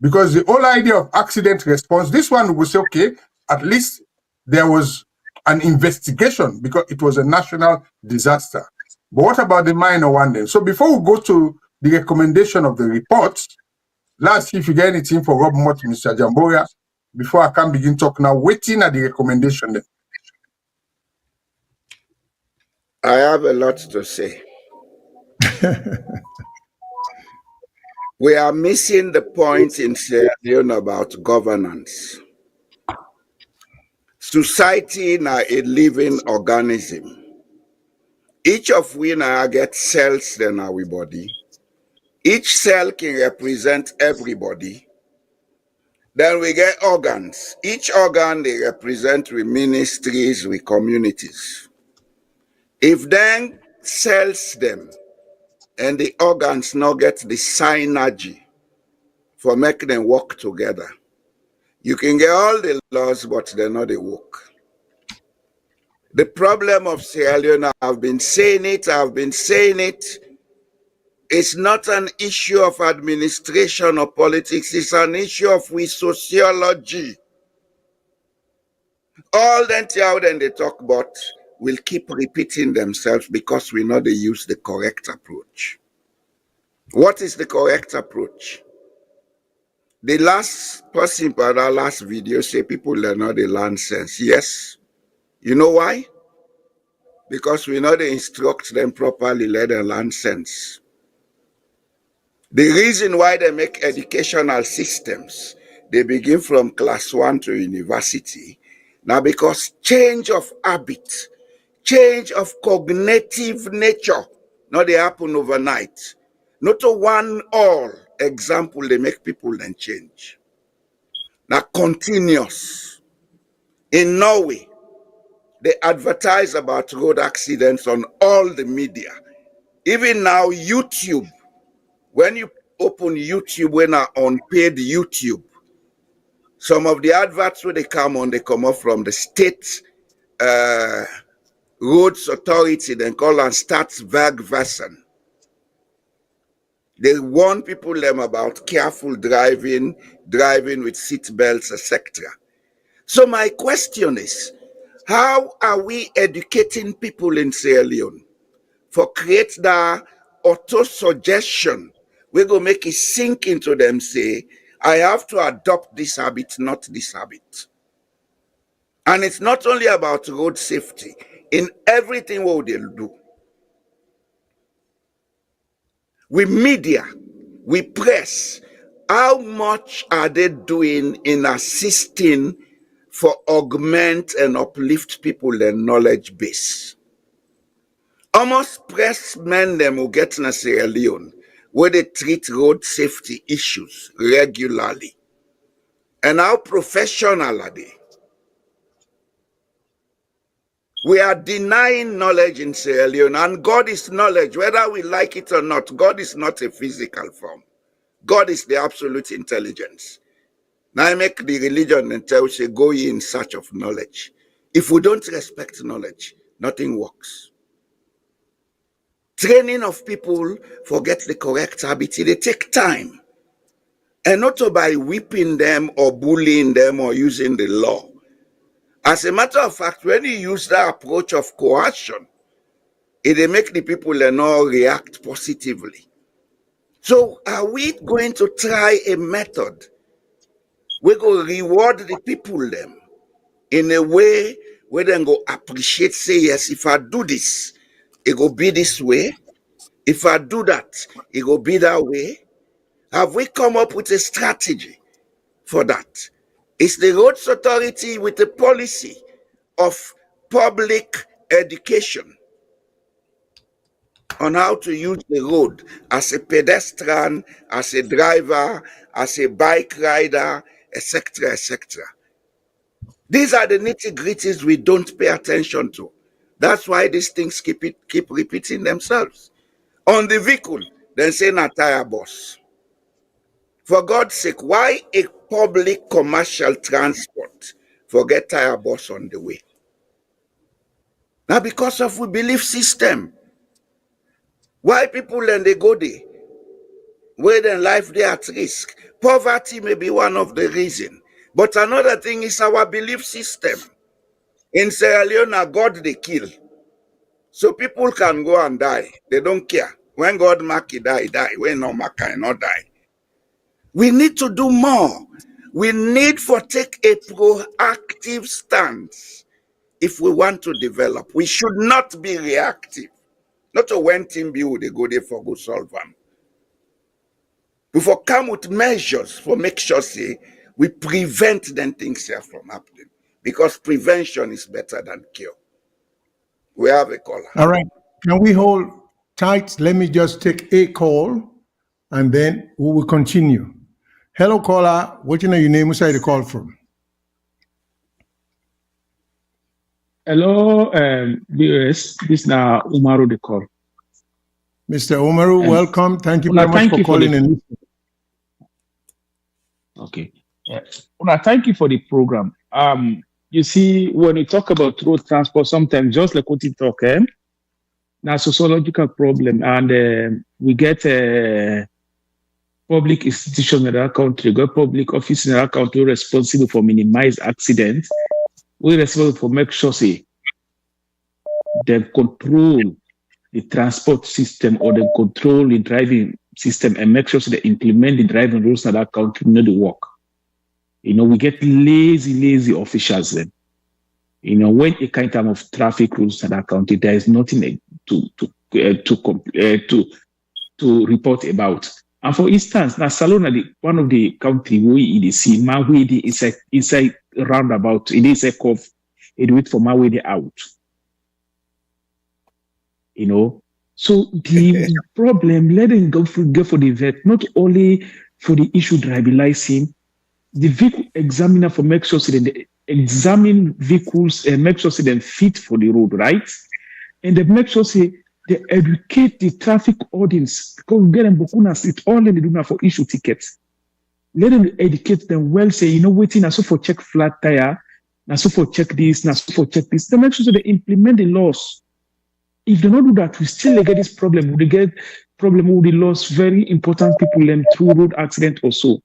Speaker 2: Because the whole idea of accident response, this one will say, okay, at least there was an investigation because it was a national disaster. But what about the minor one then? So before we go to the recommendation of the reports, let's see if you get anything for Rob Mott, Mr. Jamboria, before I can begin talking now, waiting at the recommendation then.
Speaker 3: I have a lot to say. We are missing the point in Sierra Leone about governance. Society now a living organism. Each of we now get cells in our body. Each cell can represent everybody. Then we get organs. Each organ they represent with ministries, with communities. If then cells them and the organs now get the synergy for making them work together, you can get all the laws, but they're not the work. The problem of Sierra Leone, I've been saying it, it's not an issue of administration or politics, it's an issue of sociology. All that they talk about will keep repeating themselves because we know they use the correct approach. What is the correct approach? The last person by that last video say people learn how they learn sense. Yes. You know why? Because we know they instruct them properly, let them learn sense. The reason why they make educational systems, they begin from class 1 to university, now because change of habit, change of cognitive nature, not they happen overnight. Not a one all example, they make people then change. Now continuous. In Norway, they advertise about road accidents on all the media. Even now, YouTube, when you open YouTube, when are on paid YouTube, some of the adverts where they come up from the state roads authority, then call and Statsverkvesen. They warn people them about careful driving with seat belts, etc. So my question is, how are we educating people in Sierra Leone for create that auto-suggestion? We're going to make it sink into them, say, I have to adopt this habit, not this habit. And it's not only about road safety. In everything what they'll do. We media, we press, how much are they doing in assisting for augment and uplift people their knowledge base? Almost press men them who get in Sierra Leone where they treat road safety issues regularly. And how professional are they? We are denying knowledge in Sierra Leone, and God is knowledge, whether we like it or not. God is not a physical form. God is the absolute intelligence. Now I make the religion and tell you, go ye in search of knowledge. If we don't respect knowledge, nothing works. Training of people forget the correct habit. They take time. And not by whipping them or bullying them or using the law. As a matter of fact, when you use that approach of coercion, it make the people not react positively. So are we going to try a method we go reward the people them in a way where they go appreciate, say, yes, if I do this, it go be this way. If I do that, it will be that way. Have we come up with a strategy for that? It's the Roads Authority with a policy of public education on how to use the road as a pedestrian, as a driver, as a bike rider, etc., etc. These are the nitty-gritties we don't pay attention to. That's why these things keep repeating themselves. On the vehicle, then say na tire bus. For God's sake, why a public commercial transport forget tire bus on the way? Now because of we belief system. Why people then they go there? Where then life they at risk. Poverty may be one of the reasons. But another thing is our belief system. In Sierra Leone, God they kill. So people can go and die. They don't care. When God mark it, die. When no mark it, not die. We need to do more. We need to take a proactive stance if we want to develop. We should not be reactive. Not a when team build, they go there for go solve them. We for come with measures for make sure say we prevent them things here from happening. Because prevention is better than cure. We have a caller.
Speaker 1: All right. Can we hold tight? Let me just take a call and then we will continue. Hello, caller. What you know your name? Where you call from?
Speaker 6: Hello, BOS. This is now Umaru the call.
Speaker 1: Mr. Umaru, welcome. Thank you very much for calling in.
Speaker 6: Okay. Thank you for the program. You see, when we talk about road transport, sometimes just like what you talk, now sociological problem, and we get public institutions in our country, got public office in our country responsible for minimize accidents. We're responsible for make sure say they control the transport system or they control the driving system and make sure so they implement the driving rules in our country, not the work. You know, we get lazy officials then. You know, when a kind of traffic rules in our country, there is nothing to report about. And for instance, now Salona, one of the country we the see, Mawede inside roundabout, it is a curve, it wait for Mawede out. You know, so the problem, let them go for the vet, not only for the issue driving license, the vehicle examiner for make sure so they examine vehicles and make sure so they fit for the road, right? And they make sure say they educate the traffic audience because we get them bokunas it all they do now for issue tickets. Let them educate them well, say, you know, waiting now so for check flat tire, now so for check this, now so for check this. They make sure so they implement the laws. If they don't do that, we still get this problem. We get problem with the loss very important people and through road accident or so.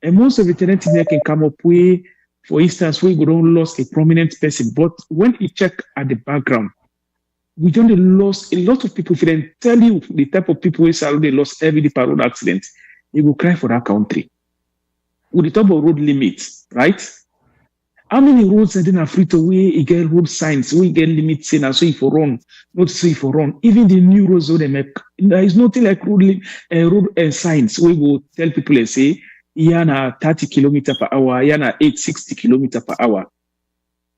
Speaker 6: And most of the tenants can come up with, for instance, we don't lose a prominent person, but when you check at the background, we don't lose a lot of people. If they tell you the type of people who they lost every day per road accident, you will cry for that country. With the type of road limits, right? How many roads are then free to way you get road signs, we get limits saying so if you run, not so if you run. Even the new roads they make, there is nothing like road signs. We will tell people and say, yana 30 kilometers per hour, yana 860 kilometers per hour.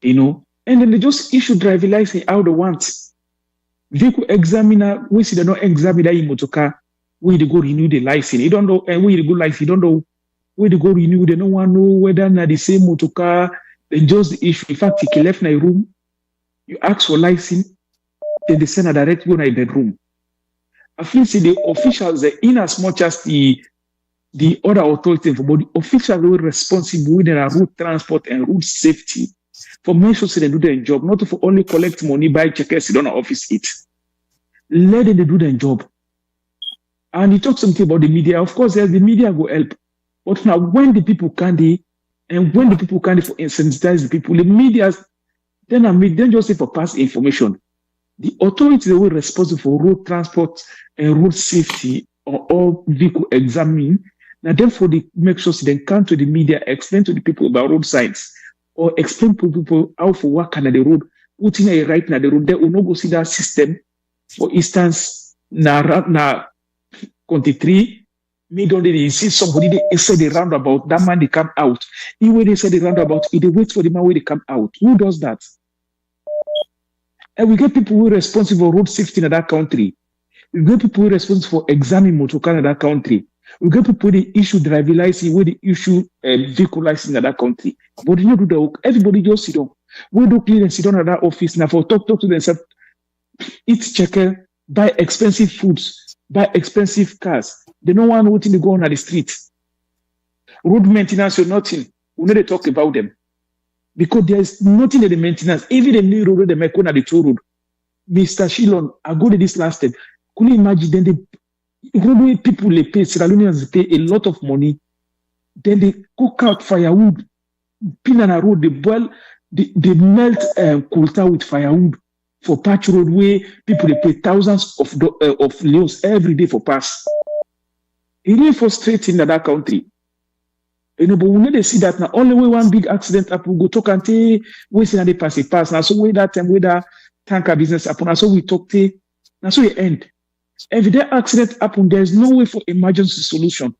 Speaker 6: You know, and then they just issue driving license how they want. Vehicle examiner, we see they don't examine that motorcar, we they go renew the license. You don't know, and we go license, you don't know where they go renew, they don't want to know whether not the same motorcar. Then just the issue. In fact, you left my room, you ask for license, then they send a direct go to my bedroom. I feel see the officials, in as much as the other authorities, but the officials were responsible with their road transport and road safety for make sure they do their job, not for only collect money, buy checkers, you don't office it. Let them do their job. And you talk something about the media. Of course, the media will help. But now when the people can't and when the people can't for sensitize the people, the media then just say for past information. The authorities were responsible for road transport and road safety or all vehicle examining. Now, therefore, they make sure they come to the media, explain to the people about road signs, or explain to people how for work on the road, putting a right na the road. They will not go see that system. For instance, na 23, me don't they see somebody they say the roundabout, that man they come out. Even when they say the roundabout, they wait for the man when they come out. Who does that? And we get people who are responsible for road safety in that country. We get people who are responsible for examining motor car in that country. We get people who issue driving license, where they issue vehicle license in that country. But they don't do the work. Everybody just sit down. We do clean and sit down at that office now for talk to themselves, eat checker, buy expensive foods, buy expensive cars. They don't want what to go on the street. Road maintenance or nothing. We need to talk about them. Because there's nothing in the maintenance. Even the new road they make on the toll road. Mr. Shyllon, I go to this last step. Could you imagine then the people they pay, Sierra Leoneans pay a lot of money. Then they cook out firewood, pin on a road, they boil, they melt coal with firewood for patch road where people they pay thousands of leos every day for pass. It really frustrating in that country. You know, but we need to see that now only way one big accident happen, we go talk and say, we see they pass. Now, so way that time, where that tanker business happen, now so we talk to, now so it end. If that accident happen, there's no way for emergency solution.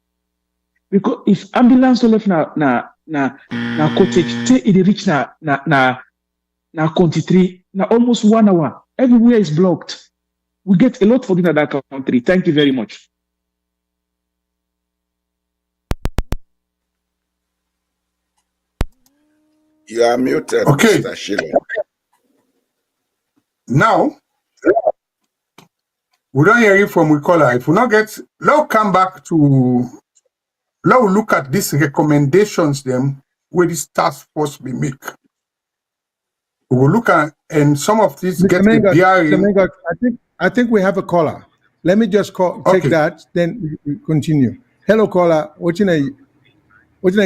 Speaker 6: Because if ambulance don't left na cottage, take it reach na 23, na almost 1 hour. Everywhere is blocked. We get a lot for doing that country. Thank you very much.
Speaker 3: You are muted,
Speaker 2: Okay.
Speaker 3: Mr. Shyllon.
Speaker 2: Now, we don't hear it from Wikola. If we not get, let's come back to, let's look at these recommendations them where this task force we make. We will look at, and some of these
Speaker 1: Mr.
Speaker 2: get
Speaker 1: Mengot,
Speaker 2: the
Speaker 1: Mr.
Speaker 2: BRE.
Speaker 1: Mengot, I think we have a caller. Let me just take
Speaker 2: Okay.
Speaker 1: that, then we continue. Hello, caller. What's your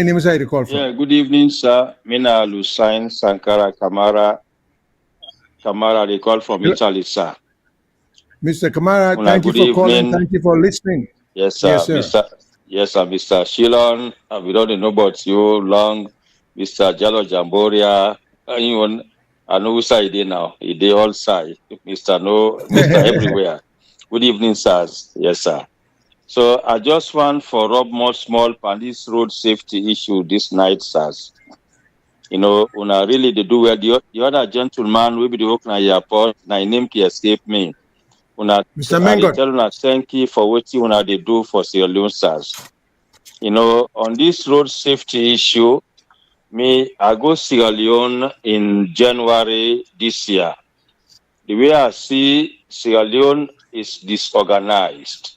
Speaker 1: name inside the call from?
Speaker 7: Yeah, good evening, sir. Mina Lusain Sankara Kamara. Kamara, they call from Italy, sir.
Speaker 1: Mr. Kamara,
Speaker 7: Una,
Speaker 1: thank you
Speaker 7: good
Speaker 1: for calling.
Speaker 7: evening.
Speaker 1: Thank you for listening.
Speaker 7: Yes, sir.
Speaker 1: Yes, sir.
Speaker 7: Mr. Shyllon. We don't know about you long. Mr. Jalo Jamboria. Anyone, I know who side they now. They all side. Mr. Everywhere. Good evening, sirs. Yes, sir. So I just want for Rob more small on this road safety issue this night, sirs. You know, una really they do well. The other gentleman will be the work na airport. Na name ki escape me. Una
Speaker 1: Mr.
Speaker 7: I dey
Speaker 1: Mengot.
Speaker 7: tell una thank you for what una they do for Sierra Leone, sirs. You know, on this road safety issue, I go Sierra Leone in January this year. The way I see Sierra Leone is disorganized.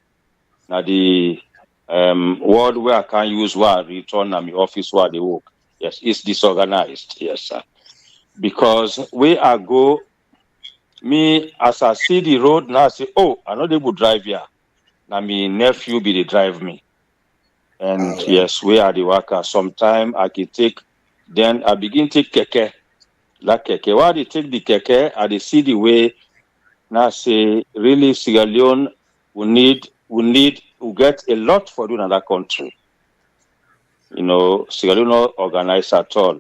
Speaker 7: Now the word where I can use where I return to my office where they work. Yes, it's disorganized. Yes, sir. Because where I go, as I see the road now, I say, oh, I know they would drive here. Now my nephew be the drive me. And yes, where are the worker? Sometime I can take, then I begin take keke. Like keke. While they take the keke, I see the way now say really Sierra Leone we get a lot for doing in that country. You know, Sierra Leone not organized at all.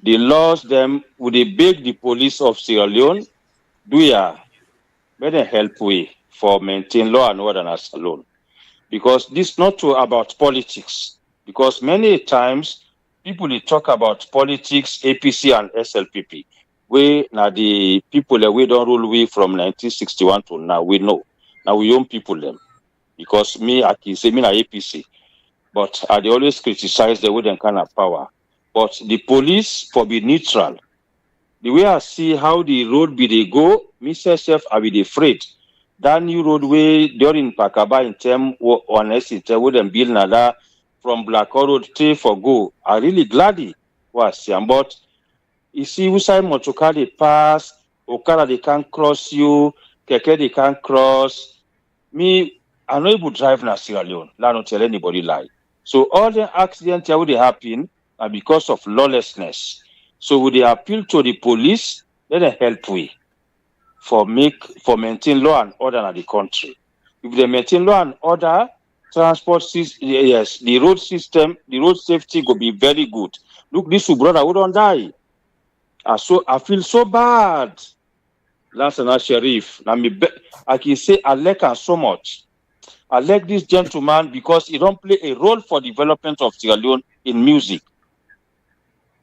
Speaker 7: The laws them would they beg the police of Sierra Leone do ya better help we for maintain law and order as alone. Because this not too about politics. Because many times people they talk about politics, APC and SLPP. We now the people that we don't rule we from 1961 to now we know. Now we own people them. Because I can say me na APC. But I they always criticize the way they kind of power. But the police for be neutral. The way I see how the road be they go, myself I be afraid. That new roadway during Pakaba in term honest in term with them build nada from Black Road to for go. I really glad it was but you see who side motocar they pass, Okada they can't cross you, Keke they can't cross. I know able to drive na Sierra Leone. I don't tell anybody lie. So all the accidents that would happen are because of lawlessness. So would they appeal to the police, let them help we for maintain law and order in the country. If they maintain law and order, transport system, yes, the road system, the road safety go be very good. Look, this brother who don't die. I feel so bad. Last and Sheriff. I can say I like her so much. I like this gentleman because he don't play a role for development of Sierra Leone in music.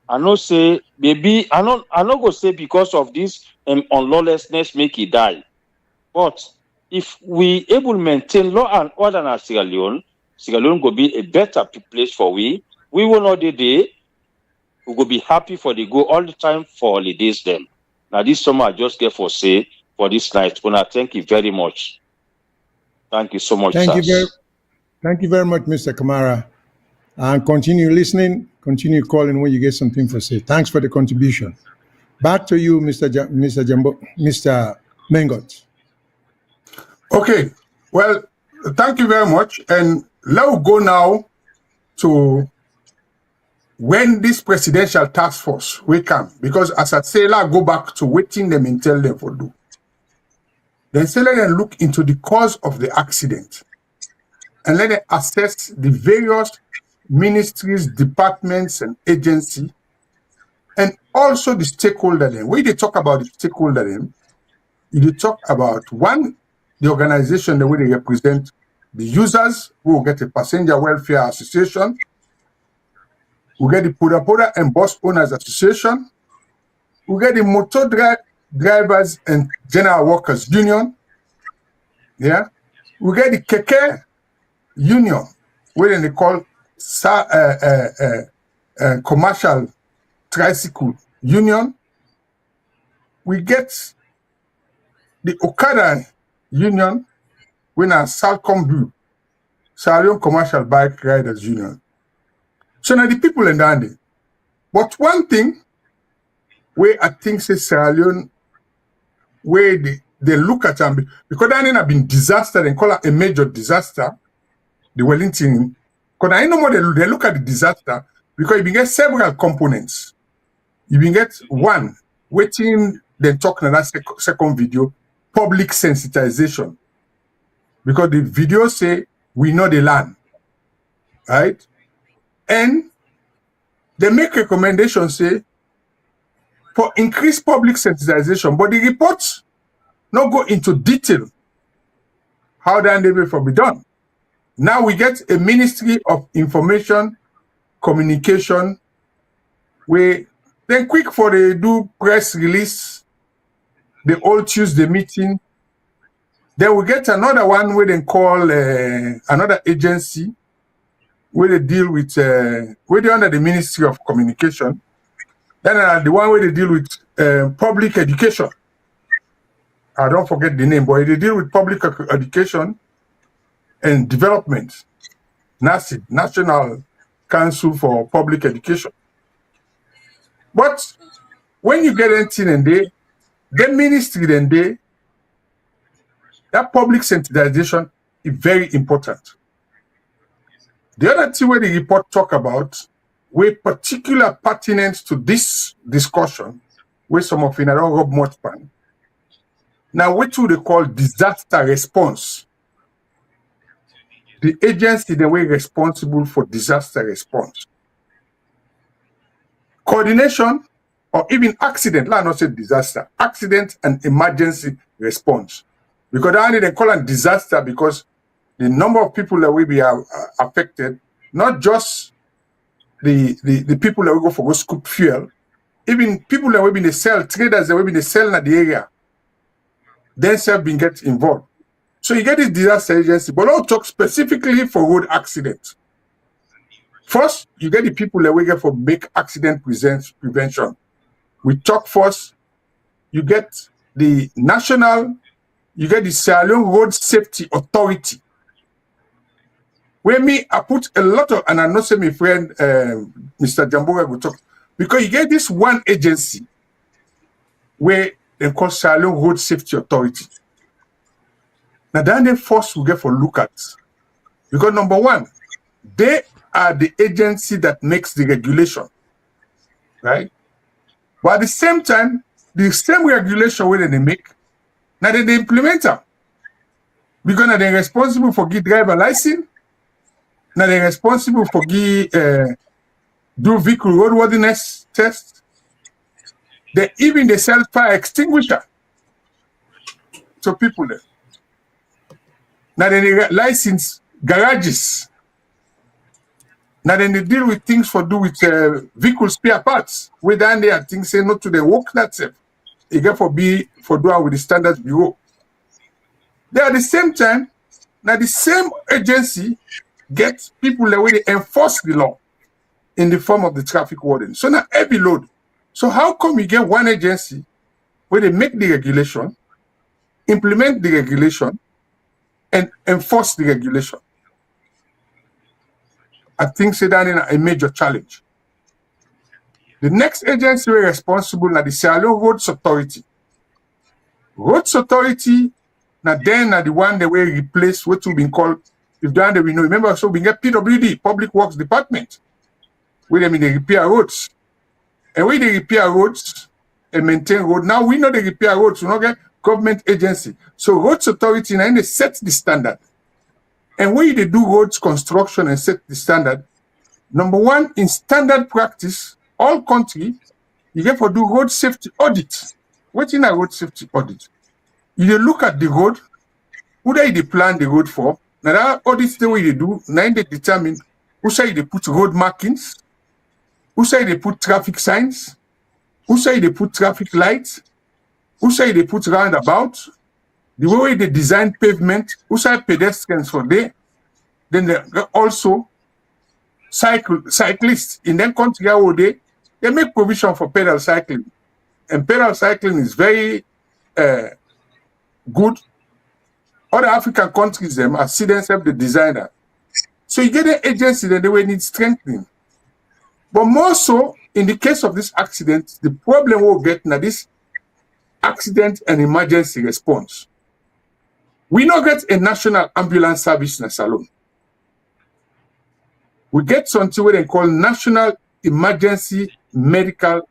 Speaker 7: I know say maybe I not go say because of this unlawlessness make he die. But if we able maintain law and order in Sierra Leone will be a better place for we. We will not the day. We will be happy for the go all the time for holidays then. Now this summer I just get for say for this night. Una, thank you very much. Thank you so much,
Speaker 1: Thank
Speaker 7: sir.
Speaker 1: Thank you very much, Mr. Kamara. And continue listening, continue calling when you get something for say. Thanks for the contribution. Back to you, Mr. Mr. Mengot.
Speaker 2: Okay, well, thank you very much. And let's go now to when this presidential task force will come. Because as I say, let's go back to waiting them and tell them for do. Then say let them look into the cause of the accident and let them assess the various ministries, departments, and agencies, and also the stakeholder them. When they talk about the stakeholder them, you talk about one, the organization the way they represent the users who will get a passenger welfare association, we get the Poda and Bus Owners Association, we get the Motor Drivers and General Workers Union, yeah, we get the Keke Union, where they call Commercial Tricycle Union, we get the Okada Union, when a Salcom Blue, Sierra Leone Commercial Bike Riders Union. So now the people in the but one thing where I think say Sierra Leone, where they look at them, because that have been disaster, they call it a major disaster, the Wellington, because I know more they look at the disaster, because you can get several components. You can get one, waiting, then talking in that second video, public sensitization. Because the video say, we know the land, right? And they make recommendations say, for increased public sensitization, but the reports not go into detail how that will be done. Now we get a Ministry of Information, Communication, where then quick for the do press release, they all choose the meeting. Then we get another one where they call another agency where they deal with, where they under the Ministry of Communication. Then the one where they deal with public education. I don't forget the name, but they deal with public education and development. NACID, National Council for Public Education. But when you get anything in there, the ministry then there, that public sensitization is very important. The other thing where the report talk about, where particular pertinent to this discussion, where some of you don't rub much pan. Now, what do they call disaster response? The agency the way responsible for disaster response. Coordination or even accident, let's not say disaster, accident and emergency response. Because only they call it disaster because the number of people that will be affected, not just the people that will go for go scoop fuel, even people that will be in the cell, traders that will be in the cell in the area, themselves being get involved. So you get this disaster agency, but I'll talk specifically for road accidents. First, you get the people that will get for make accident prevention. We talk first, you get the national, you get the Sierra Leone Road Safety Authority. Where I put a lot of, and I know say my friend, Mr. Jamboria will talk, because you get this one agency where they call Sierra Leone Road Safety Authority. Now, then the first we get for look at, because number one, they are the agency that makes the regulation, right? But at the same time, the same regulation where they make, now they implement them. Because now they're responsible for get driver license, now they're responsible for do vehicle roadworthiness tests. They sell fire extinguisher to people there. Now they license garages. Now then they deal with things for do with vehicle spare parts. We down there things say not to the work that's it. You get for do with the Standards Bureau. They at the same time, now the same agency gets people the way they enforce the law in the form of the traffic warden. So now heavy load. So how come you get one agency where they make the regulation, implement the regulation, and enforce the regulation? I think that is a major challenge. The next agency responsible is the Sierra Leone Roads Authority. Roads Authority, now the one that will replace what we been called, if that we know, remember, so we get PWD, Public Works Department, where they repair roads. And when they repair roads and maintain roads, now we know they repair roads, we don't get government agency. So Roads Authority, now they set the standard. And when they do roads construction and set the standard, number one, in standard practice, all country, you get for do road safety audit. What's in a road safety audit? You look at the road, who they plan the road for. Now that audits the way they do, now they determine who say they put road markings, who say they put traffic signs, who say they put traffic lights, who say they put roundabout, the way they design pavement, who say pedestrians for there. Then they also cyclists in them country how they make provision for pedal cycling. And pedal cycling is very good. Other African countries them are see themselves the designer. So you get an agency that they will need strengthening. But more so, in the case of this accident, the problem we'll get now this accident and emergency response. We not get a national ambulance service in Salon. We get something what they call National Emergency Medical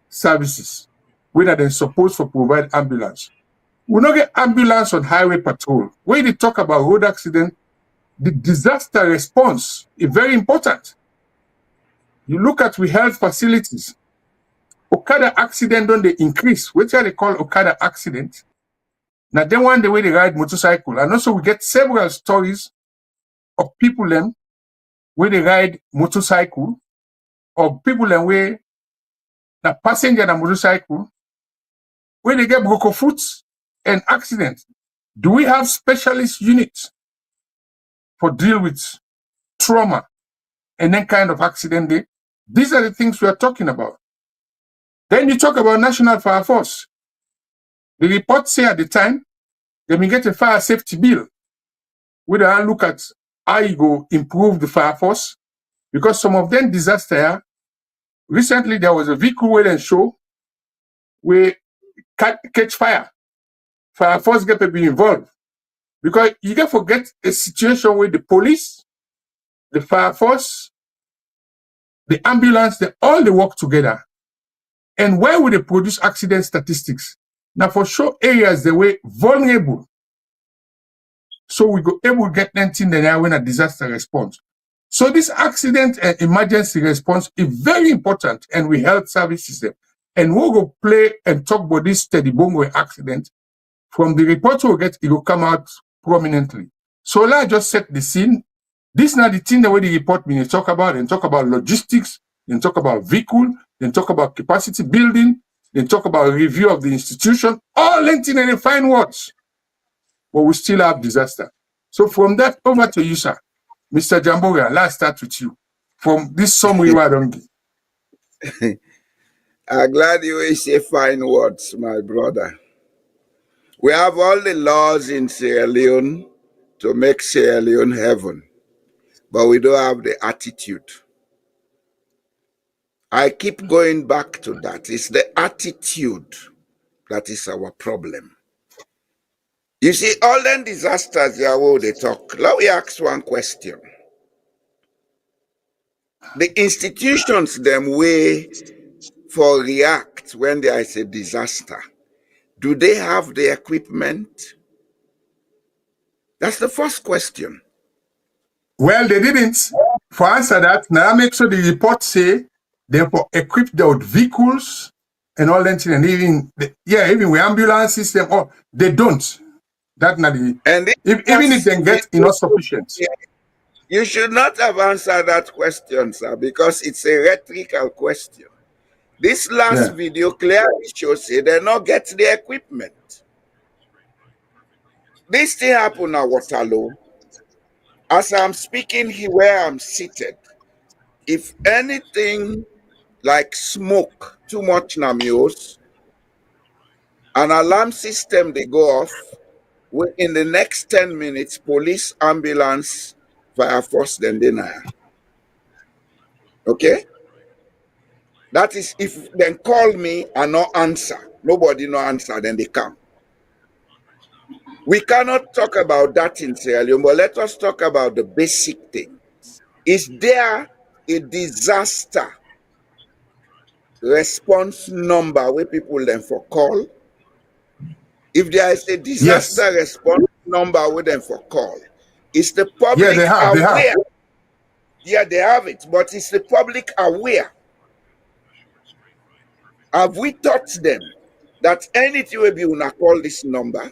Speaker 2: Services, where they're supposed to provide ambulance. We not get ambulance on highway patrol. When they talk about road accident, the disaster response is very important. You look at we health facilities. Okada accident don't they increase, which they call Okada accident. Now then one the way they ride motorcycle. And also we get several stories of people them where they ride motorcycle, or people them where the passenger and motorcycle, where they get broken foot and accident. Do we have specialist units for deal with trauma and then kind of accident day? These are the things we are talking about. Then you talk about National Fire Force. The report say at the time, they will get a fire safety bill. We don't look at how you go improve the fire force, because some of them disaster. Recently, there was a vehicle where they show where catch fire. Fire force get to be involved, because you can forget a situation where the police, the fire force, the ambulance, they all they work together. And where would they produce accident statistics? Now for sure areas they were vulnerable. So we go able to get 19 there when a disaster response. So this accident and emergency response is very important, and we health services them. And we'll go play and talk about this Teddy Bongo accident. From the report we'll get, it will come out prominently. So let's just set the scene. This is not the thing the way the report means talk about, and talk about logistics, then talk about vehicle, then talk about capacity building, then talk about review of the institution, all linked in fine words. But we still have disaster. So from that over to you, sir. Mr. Jamboria, let's start with you. From this summary, why don't you?
Speaker 3: I'm glad you say fine words, my brother. We have all the laws in Sierra Leone to make Sierra Leone heaven, but we don't have the attitude. I keep going back to that. It's the attitude that is our problem. You see, all them disasters they are what they talk. Let me ask one question. The institutions them way for react when there is a disaster. Do they have the equipment? That's the first question.
Speaker 2: Well, they didn't. For answer that, now make sure the report say they for equipped with vehicles and all that, and even even with ambulance system. Oh, they don't. That not the.
Speaker 3: And
Speaker 2: Even if they get enough sufficient.
Speaker 3: you should not have answered that question, sir, because it's a rhetorical question. This last video clearly shows they not get the equipment. This thing happened at Waterloo. As I'm speaking here where I'm seated, if anything like smoke, too much namios, an alarm system they go off, in the next 10 minutes, police, ambulance, fire force, then deny. Okay? That is if they call me and not answer. Nobody no answer, then they come. We cannot talk about that in Sierra Leone, but let us talk about the basic thing. Is there a disaster response number where people then for call? If there is a disaster response number with them for call, is the public
Speaker 2: they have.
Speaker 3: Yeah, they have it, but is the public aware? Have we taught them that anything will be una call this number?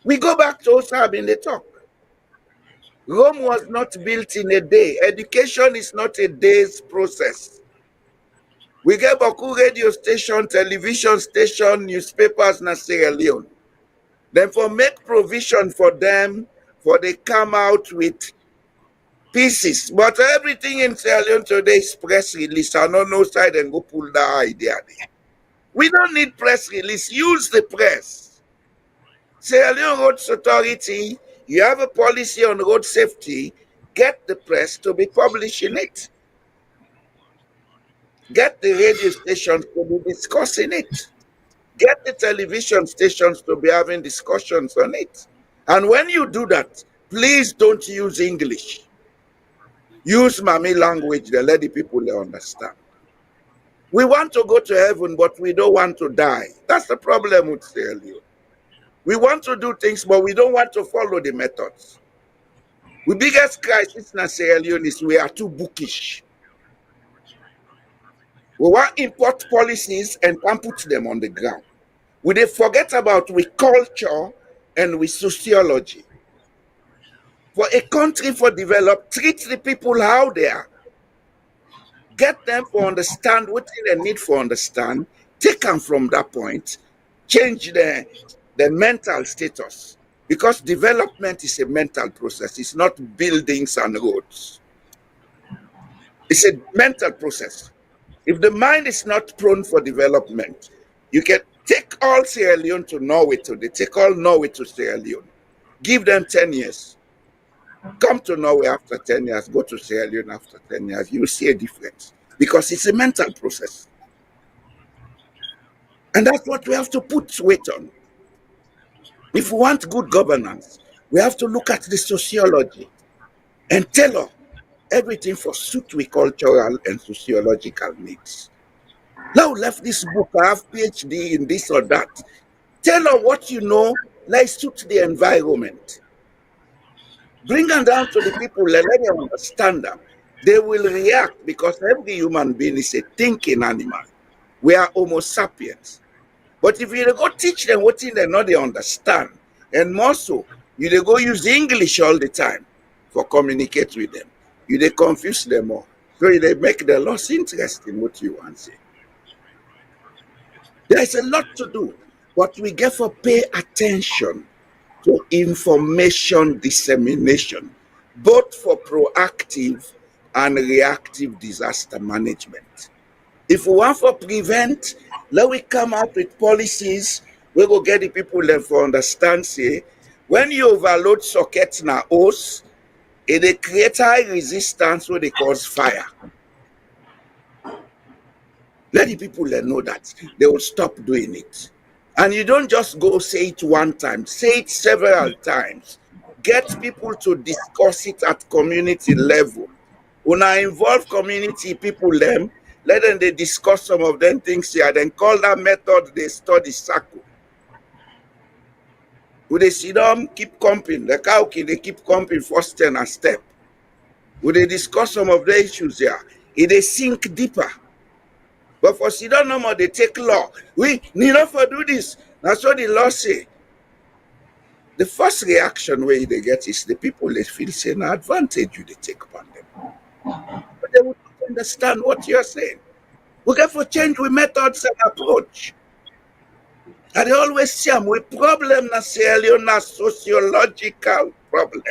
Speaker 3: We go back to Osab in the talk. Rome was not built in a day. Education is not a day's process. We get Baku radio station, television station, newspapers in Sierra Leone. Then for make provision for them, for they come out with pieces. But everything in Sierra Leone today is press release. I don't know side and go pull that idea there. We don't need press release. Use the press. Sierra Leone Roads Authority, you have a policy on road safety. Get the press to be publishing it. Get the radio stations to be discussing it. Get the television stations to be having discussions on it. And when you do that, please don't use English. Use Mami language that let the people understand. We want to go to heaven, but we don't want to die. That's the problem with Sierra Leone. We want to do things, but we don't want to follow the methods. The biggest crisis in Sierra Leone is we are too bookish. We want import policies and can't put them on the ground. We they forget about we culture and we sociology. For a country for develop, treat the people how they are. Get them to understand what they need for understand, take them from that point, change the mental status. Because development is a mental process. It's not buildings and roads. It's a mental process. If the mind is not prone for development, you can take all Sierra Leone to Norway today, take all Norway to Sierra Leone. Give them 10 years. Come to Norway after 10 years, go to Sierra Leone after 10 years, you will see a difference. Because it's a mental process. And that's what we have to put weight on. If we want good governance, we have to look at the sociology and tailor everything for suit with cultural and sociological needs. Now left this book, I have PhD in this or that. Tailor what you know, let's suit the environment. Bring them down to the people, let them understand them. They will react because every human being is a thinking animal. We are Homo sapiens. But if you go teach them what they know they understand, and more so, you they go use English all the time for communicate with them. You they confuse them more. So they make the loss interesting what you want to say. There's a lot to do, but we get to pay attention to information dissemination, both for proactive and reactive disaster management. If we want to prevent, let we come up with policies, we go get the people them for understand, say, when you overload sockets na hose, it creates high resistance where they cause fire. Let the people know that. They will stop doing it. And you don't just go say it one time, say it several times. Get people to discuss it at community level. When I involve community people, them, let them they discuss some of them things here, then call that method they study circle. Would they sit down, keep comping? The cow they keep comping first 10 a step. Would they discuss some of the issues there? If they sink deeper. But for sit down no more, they take law. We need not for do this. That's what the law say. The first reaction where they get is the people they feel say no advantage you they take upon them. But they would not understand what you're saying. We get for change with methods and approach. And they always say with problem na sociological problem.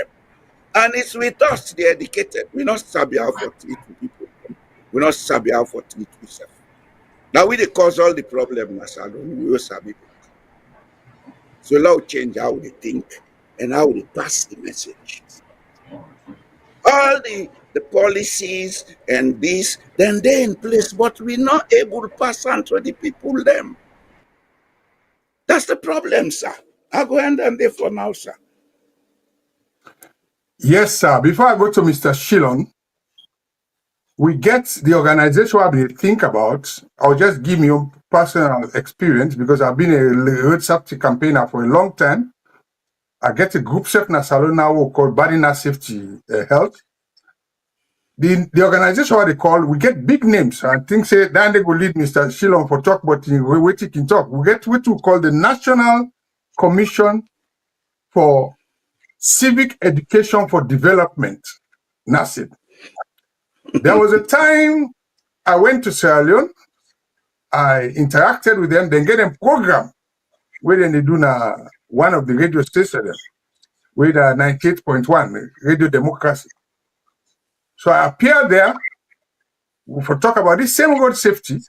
Speaker 3: And it's with us, the educated. We not sabi how for treat people. We not sabi how for treat ourselves. Now we they cause all the problem na salon. We will sabi. So now change how they think and how they pass the message. All the policies and this, then they're in place, but we're not able to pass on to the people them. That's the problem, sir. I'll go end there for now, sir.
Speaker 2: Yes, sir. Before I go to Mr. Shyllon, we get the organization what they think about. I'll just give you personal experience because I've been a road safety campaigner for a long time. I get a group chef na salon now called Badina Safety Health. The organization what they call, we get big names. I think say then they go lead Mr. Shyllon for talk, but we can talk. We get what we call the National Commission for Civic Education for Development, NACID. There was a time I went to Sierra Leone, I interacted with them, then get a program where they do one of the radio stations with 98.1, Radio Democracy. So I appeared there for talk about this same road safety,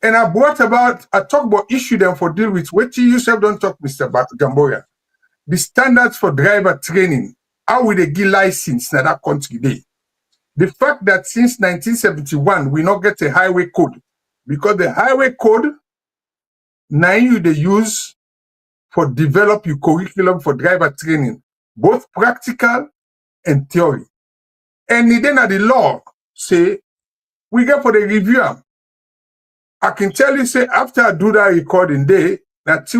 Speaker 2: and I talk about issue them for deal with what you yourself don't talk, Mr. Jamboria. The standards for driver training, how will they give license in that country day? The fact that since 1971, we not get a highway code, because the highway code, now they use for develop your curriculum for driver training, both practical and theory. And then the law say, we get for the review. I can tell you, say, after I do that recording day, that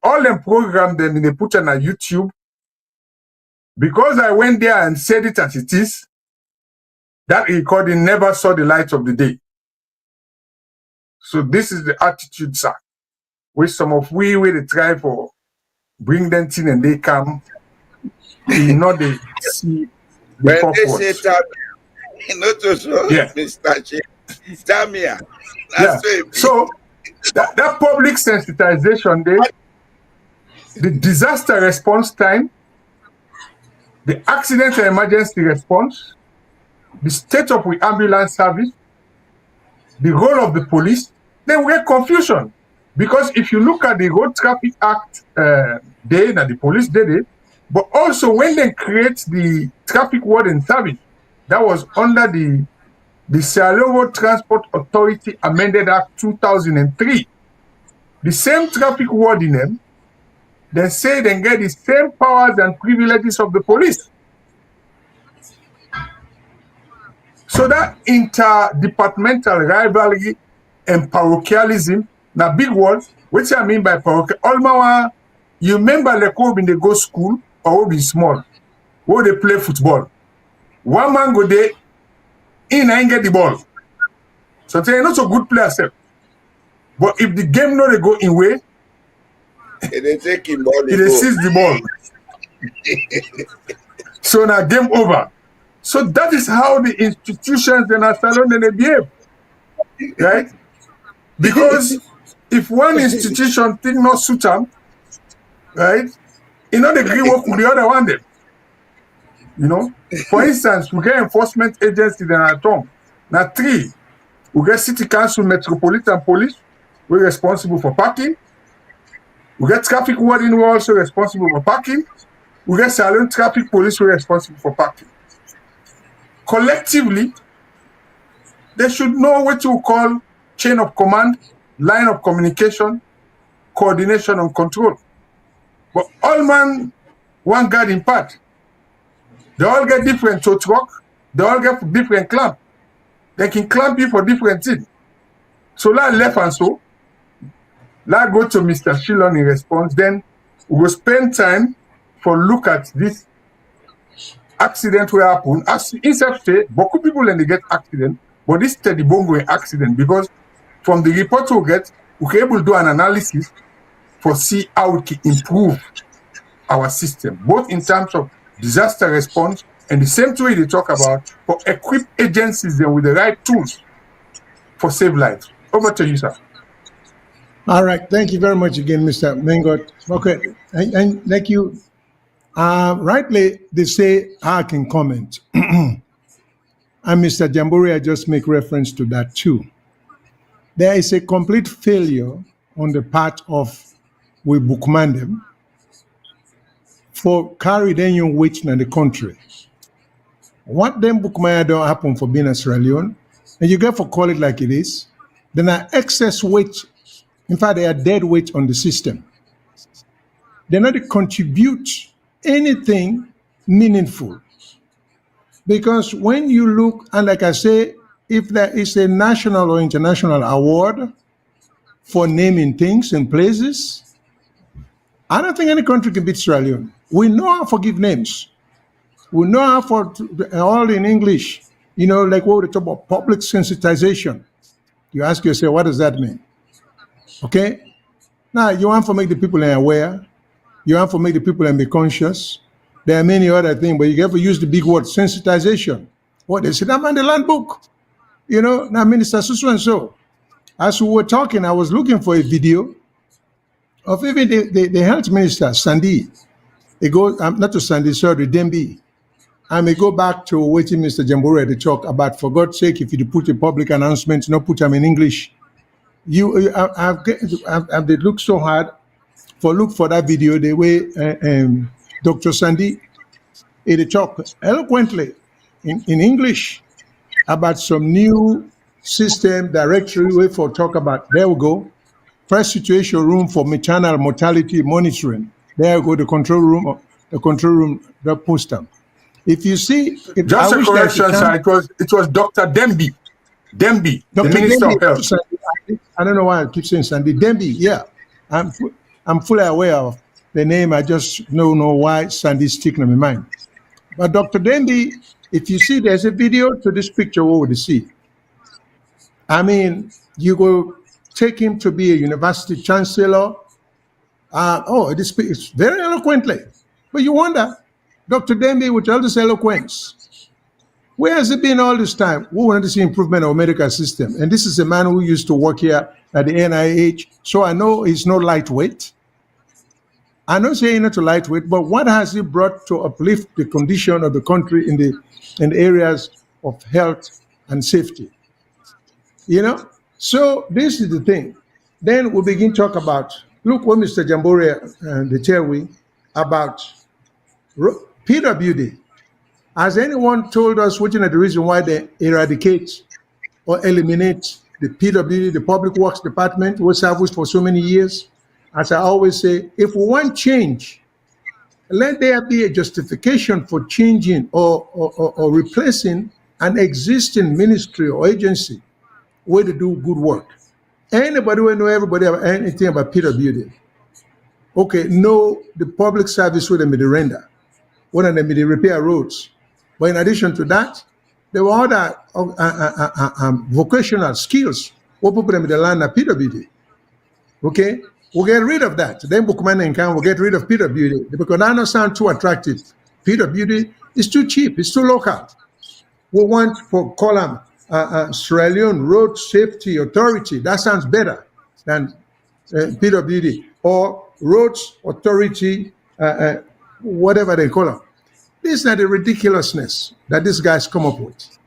Speaker 2: all them program them they put on YouTube. Because I went there and said it as it is, that recording never saw the light of the day. So this is the attitude, sir, which some of we they try for bring them in and they come, you know they see the
Speaker 3: When
Speaker 2: purpose.
Speaker 3: they say Mr. Tamia.
Speaker 2: Yeah. So that public sensitization day, the disaster response time, the accident and emergency response, the state of the ambulance service, the role of the police, then we get confusion. Because if you look at the Road Traffic Act day, that the police did it, but also when they create the traffic warden service, that was under the Sierra Leone Road Transport Authority Amended Act 2003. The same traffic warden, they say they get the same powers and privileges of the police. So that interdepartmental rivalry and parochialism, now big word, what I mean by parochial, Olmawa, you remember the when they go school or be small, where they play football. One man go there, in and get the ball. So they're not so good players. But if the game no they go in way,
Speaker 3: they take him ball,
Speaker 2: they seize the ball. So now game over. So that is how the institutions in our salon they behave. Right? Because if one institution think not suit them, right? You know they agree work with the other one then. You know? For instance, we get enforcement agencies in our town. Now 3, we get City Council Metropolitan Police, we're responsible for parking. We get traffic warden, we're also responsible for parking. We get Salon Traffic Police, we're responsible for parking. Collectively, they should know what you call chain of command, line of communication, coordination and control. But all man, one guard in part. They all get different tow truck, they all get different clamp. They can clamp you for different things. So let left and so, let go to Mr. Shyllon in response. Then We will spend time for look at this accident will happen. As instead say, beaucoup people when they get accident, but this steady bongo accident because from the report we get, we can able to do an analysis for see how we can improve our system, both in terms of disaster response and the same way they talk about for equip agencies then with the right tools for save lives. Over to you, sir.
Speaker 1: All right. Thank you very much again, Mr. Mengot. Okay. And thank you. Rightly, they say I can comment. And Mr. Jamboria just make reference to that too. There is a complete failure on the part of we Bookmandem for carry them young wage in the country. What them Bookmaya don't happen for being a Sierra Leone, and you get for call it like it is, then are excess weight. In fact, they are dead weight on the system. They not contribute anything meaningful. Because when you look, and like I say, if there is a national or international award for naming things and places, I don't think any country can beat Sierra Leone. We know how to give names. We know how for all in English, you know, like what we talk about public sensitization. You ask yourself, what does that mean? Okay? Now, you want to make the people aware. You want to make the people be conscious. There are many other things, but you have to use the big word, sensitization. What they said, I'm on the land book. You know, now Minister so and so. As we were talking, I was looking for a video of even the health minister, Sandy. It goes, not to Sandy, sorry, Dembi. I may go back to waiting Mr. Jamboria to talk about, for God's sake, if you put a public announcement, not put them in English. I've looked so hard look for that video, the way Dr. Sandy he talk eloquently in English about some new system directory way for talk about. There we go. First situation room for maternal mortality monitoring. There we go. The control room, the poster. If you see,
Speaker 2: Just a correction, sir. It was Dr. Dembi. Dembi, the Minister of Health.
Speaker 1: I don't know why I keep saying Sandy. Dembi, yeah. I'm fully aware of the name. I just don't know why Sandy's sticking in my mind. But Dr. Dembi, if you see, there's a video to this picture. What would you see? I mean, you go take him to be a university chancellor. It's very eloquently. But you wonder, Dr. Dembi, with all this eloquence, where has it been all this time? We wanted to see improvement of our medical system. And this is a man who used to work here at the NIH. So I know he's not lightweight. I'm not saying not to lightweight, but what has he brought to uplift the condition of the country in the areas of health and safety? You know? So this is the thing. Then we begin to talk about, look what Mr. Jamboria and the chairway about PWD. Has anyone told us which is the reason why they eradicate or eliminate the PWD, the Public Works Department, was serviced for so many years? As I always say, if we want change, let there be a justification for changing or replacing an existing ministry or agency where to do good work. Anybody will know everybody about anything about PWD. Okay, know the public service where they may render, where they may repair roads. But in addition to that, there were other vocational skills where people may learn at PWD. Okay, we'll get rid of that. Then Bookman and Can will get rid of PWD because that don't sound too attractive. PWD is too cheap, it's too local. We want for column Sierra Leone Road Safety Authority. That sounds better than PWD or Roads Authority, whatever they call them. This is the ridiculousness that these guys come up with.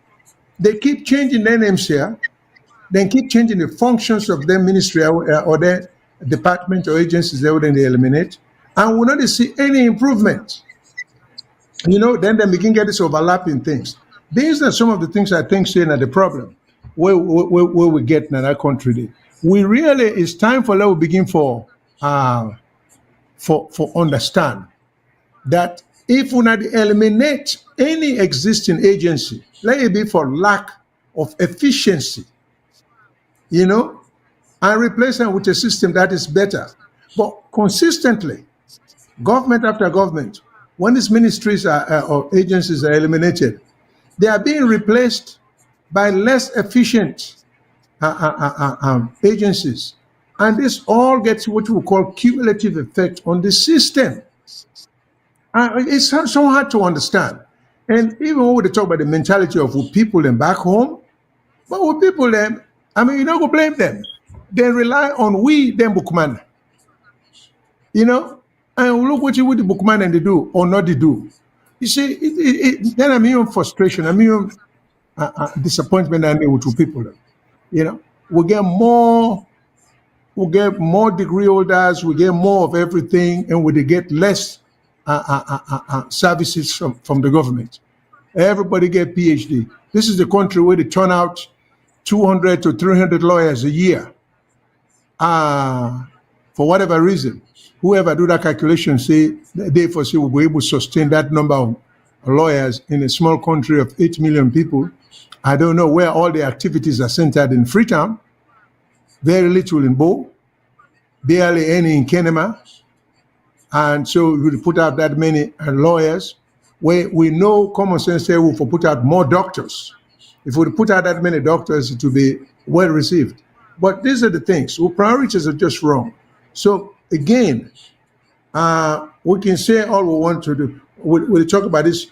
Speaker 1: They keep changing their names here, then keep changing the functions of their ministry or their department or agencies they wouldn't eliminate, and we'll not see any improvement. You know, then they begin get this overlapping things. These are some of the things I think saying are the problem where we get in our country. We really, it's time for let we begin for understand that if we not eliminate any existing agency, let it be for lack of efficiency, you know, and replace them with a system that is better. But consistently, government after government, when these ministries or agencies are eliminated, they are being replaced by less efficient agencies. And this all gets what we call cumulative effect on the system. It's so hard to understand. And even when we talk about the mentality of people them back home, but with people them, I mean, you don't go blame them. They rely on we, them bookman. You know, and look what you with the bookman and they do or not they do. You see, then I'm in frustration, I'm in disappointment and with people. You know, we get more degree holders, we get more of everything, and we get less services from the government. Everybody get PhD. This is the country where they turn out 200 to 300 lawyers a year. For whatever reason, whoever do that calculation say they foresee will be able to sustain that number of lawyers in a small country of 8 million people. I don't know where all the activities are centered in Freetown, very little in Bo, barely any in Kenema. And so we put out that many lawyers, where we know common sense say we'll put out more doctors. If we put out that many doctors, it will be well received. But these are the things. Well, priorities are just wrong. So again, we can say all we want to do. We'll talk about this.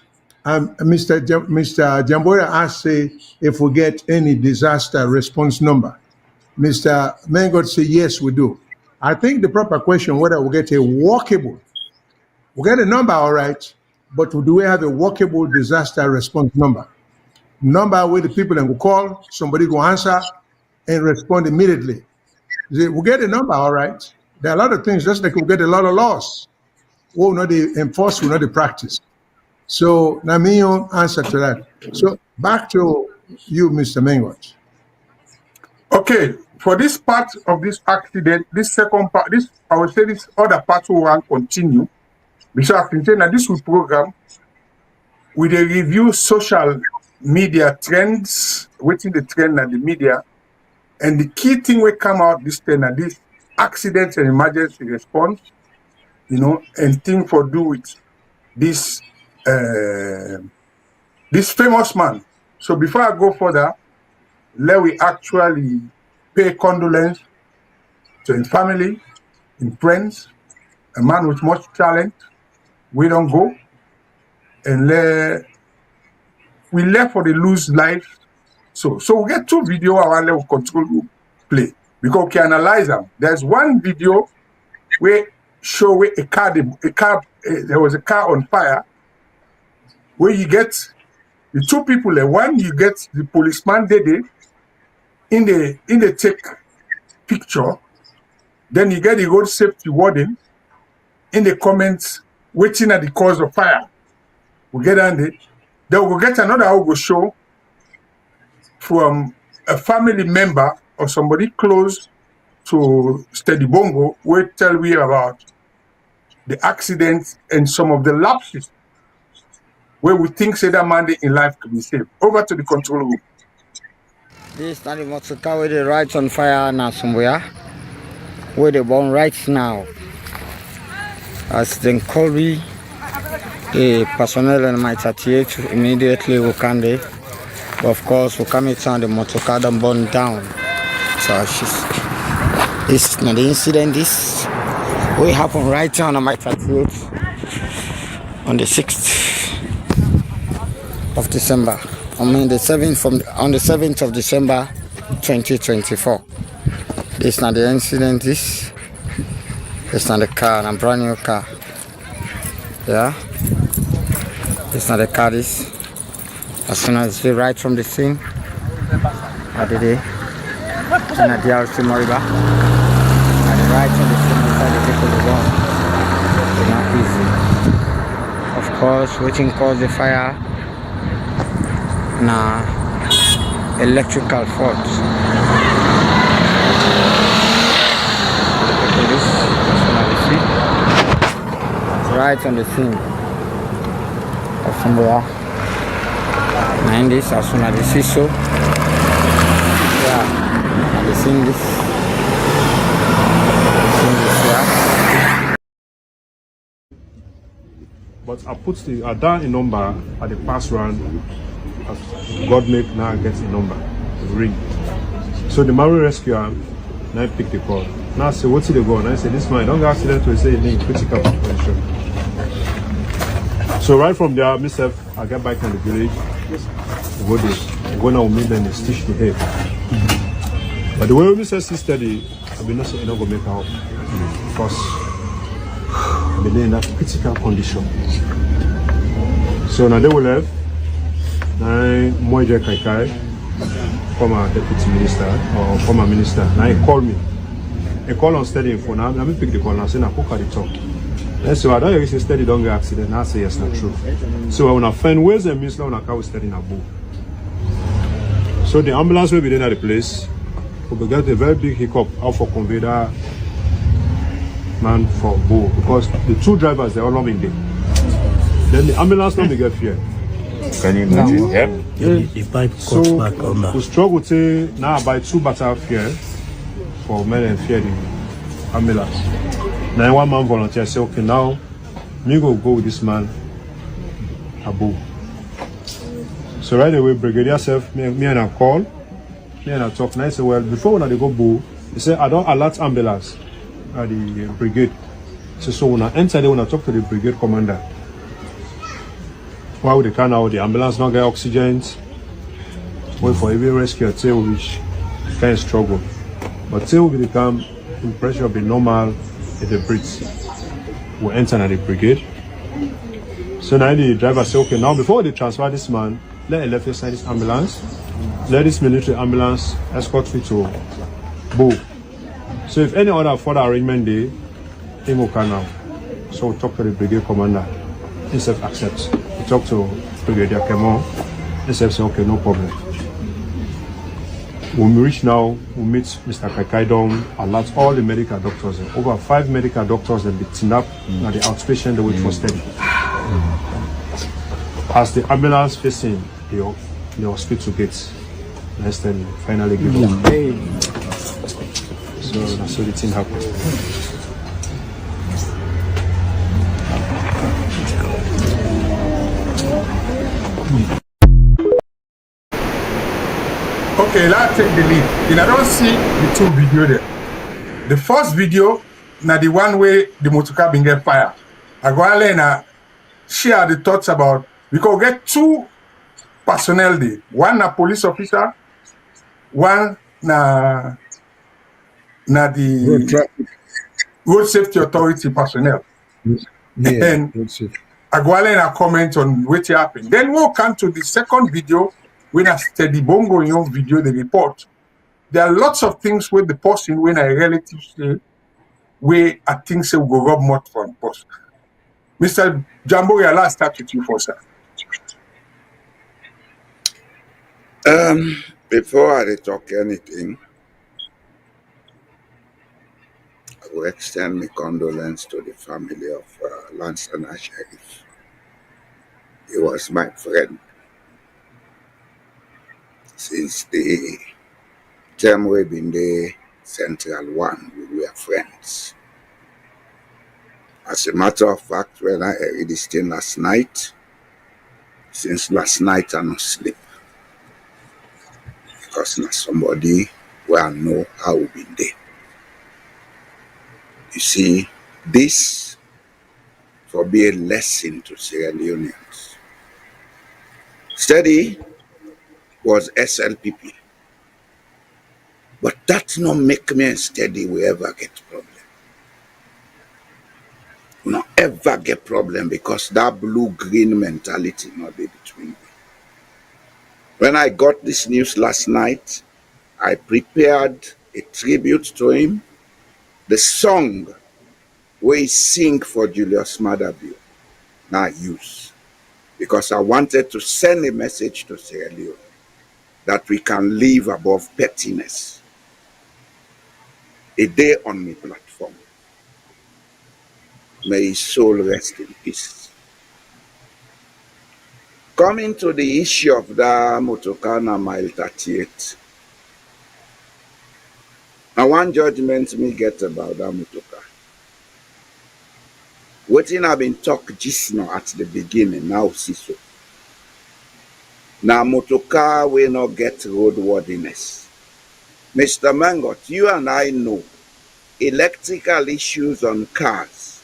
Speaker 1: Mr. Jamboria asked, say, if we get any disaster response number. Mr. Mengot said, yes, we do. I think the proper question, whether we get a workable, we get a number, all right, but do we have a workable disaster response number? Number where the people then will call, somebody will answer and respond immediately. We'll get a number, all right. There are a lot of things, just like we'll get a lot of laws. We'll not enforce, we'll not practice. So, Namiyo answer to that. So, back to you, Mr. Mengot.
Speaker 2: Okay, for this part of this accident, this second part, this I will say this other part will want continue. Because I've been saying that this will program with a review social media trends, waiting the trend and the media, and the key thing will come out this trend and this accidents and emergency response, you know, and thing for do with this this famous man. So before I go further, let we actually pay condolence to his family, his friends, a man with much talent. We don't go, and we left for the lose life. So we get two video our level control group play because we can analyze them. There's one video where show where there was a car on fire, where you get the two people there. One you get the policeman did it in the take picture, then you get the road safety warden in the comments waiting at the cause of fire. We get on it. Then we'll get another I will show from a family member or somebody close to Steady Bongo, will tell we about the accidents and some of the lapses where we think say that man in life could be saved. Over to the control room.
Speaker 8: This is the motor car where they right on fire now somewhere. Where they born right now. As then Colby, the personnel and my 38 immediately will come there. But of course, we come in the motor car and burn down. So this is not the incident. This will happen right now on my 38 on the 6th of December. I mean the 7th on the 7th of December 2024. This is not the incident. This is not the car, a brand new car. Yeah. It's not the car. This as soon as they right from the scene, I did it. And at the RC Moriba, and right from the scene inside the vehicle is gone. It's not easy. Of course, waiting caused the fire. Now, electrical fault. This as soon as you see, right on the scene of somewhere. And this as soon as you see so, yeah, and you see this, yeah.
Speaker 9: But I put I down a number at the pass run. God make now I get a number. Ring. So the Maori rescuer now I pick the call. Now I say, what's the go? And I say, this man, don't get accident to say in critical condition. So right from there, myself, I get back in the village. We go there. We go now meet them and stitch the head. But the way we say steady, I've been not going to make out because I've been in that critical condition. So now they will have Moije Kaikai, former deputy minister or former minister. Now he called me. He called on steady phone. Now let me pick the call and I say, now cook at the talk. And so I don't hear steady don't get accident. Now I say yes, not true. So when I find ways and means now I can't steady in a boat. So the ambulance will be there at the place. We get a very big hiccup how for convey that man for Bo because the two drivers they all not in there. Then the ambulance not get fear.
Speaker 10: Can you imagine? Yeah.
Speaker 11: The pipe cuts
Speaker 9: So
Speaker 11: back on that.
Speaker 9: we struggle to now buy two battle fear for men and fear the ambulance. Now one man volunteer say okay now me go with this man Abu. So right away brigadier self me and I call. Me and I talk and I say, well, before when I go Boo, he said, I don't alert ambulance at the brigade. So when I enter there, when I talk to the brigade commander, why would they can now the ambulance not get oxygen? Wait for every rescue tail which can struggle. But tail will become the pressure will be normal if they breathe. We enter at the brigade. So now the driver say, okay, now before they transfer this man, let a left side this ambulance. Let this military ambulance escort me to Bo. So if any other further arrangement there, he will come now. So we talk to the brigade commander. He said accepts. We talk to Brigadier Kemo. He said okay, no problem. When we reach now, we meet Mr. Kakaidon, alert all the medical doctors. Over 5 medical doctors have been teamed up at the outpatient they wait for steady. As the ambulance facing the hospital gates. Next time finally give up. So that's how the thing happened.
Speaker 2: Okay, let's take the lead. And I don't see the two videos there. The first video, now the one where the motorcar been get fired. I go and share the thoughts about because we get 2 personnel there. One a police officer, one na the road safety authority personnel.
Speaker 1: Yeah,
Speaker 2: And I go and I comment on what happened. Then we'll come to the second video when I steady bongo in your video, the report. There are lots of things where the person when a relative say where I think say we go rub mud from post. Mr. Jamboria, let's start with you for sir.
Speaker 3: Before I talk anything, I will extend my condolence to the family of Lance and Sheriff. He was my friend since the time we've been there, Central 1, we were friends. As a matter of fact, when I heard this thing last night, since last night I no sleep. Because now somebody will know how we've been there. You see, this for be a lesson to Sierra Leoneans. Steady was SLPP. But that not make me and Steady we ever get problem. We not ever get problem because that blue-green mentality not be between me. When I got this news last night, I prepared a tribute to him. The song we sing for Julius Madabio, now use. Because I wanted to send a message to Sierra Leone that we can live above pettiness. A day on my platform. May his soul rest in peace. Coming to the issue of the Motokana Mile 38. Now one judgment me get about that motorcar. Wetin I been talk just now at the beginning, now see so. Now motor car will not get roadworthiness. Mr. Mengot, you and I know electrical issues on cars.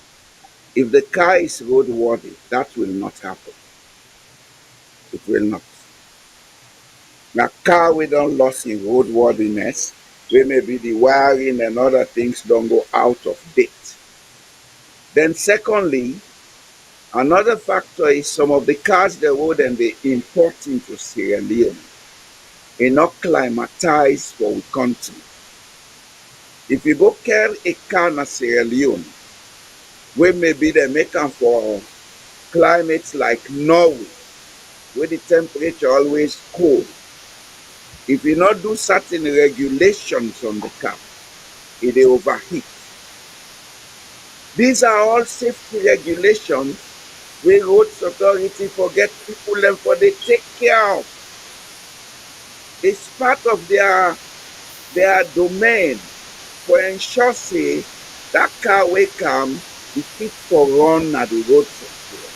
Speaker 3: If the car is roadworthy, that will not happen. It will not. Now, car we don't lost in roadworthiness, where maybe the wiring and other things don't go out of date. Then secondly, another factor is some of the cars the road and they import into Sierra Leone are not climatized for our country. If you go carry a car in Sierra Leone, where maybe they make them for climates like Norway, where the temperature always cold. If you not do certain regulations on the car, it will overheat. These are all safety regulations where roads authority forget people and for they take care of. It's part of their domain for ensure say that car will come be fit for run at the road sector.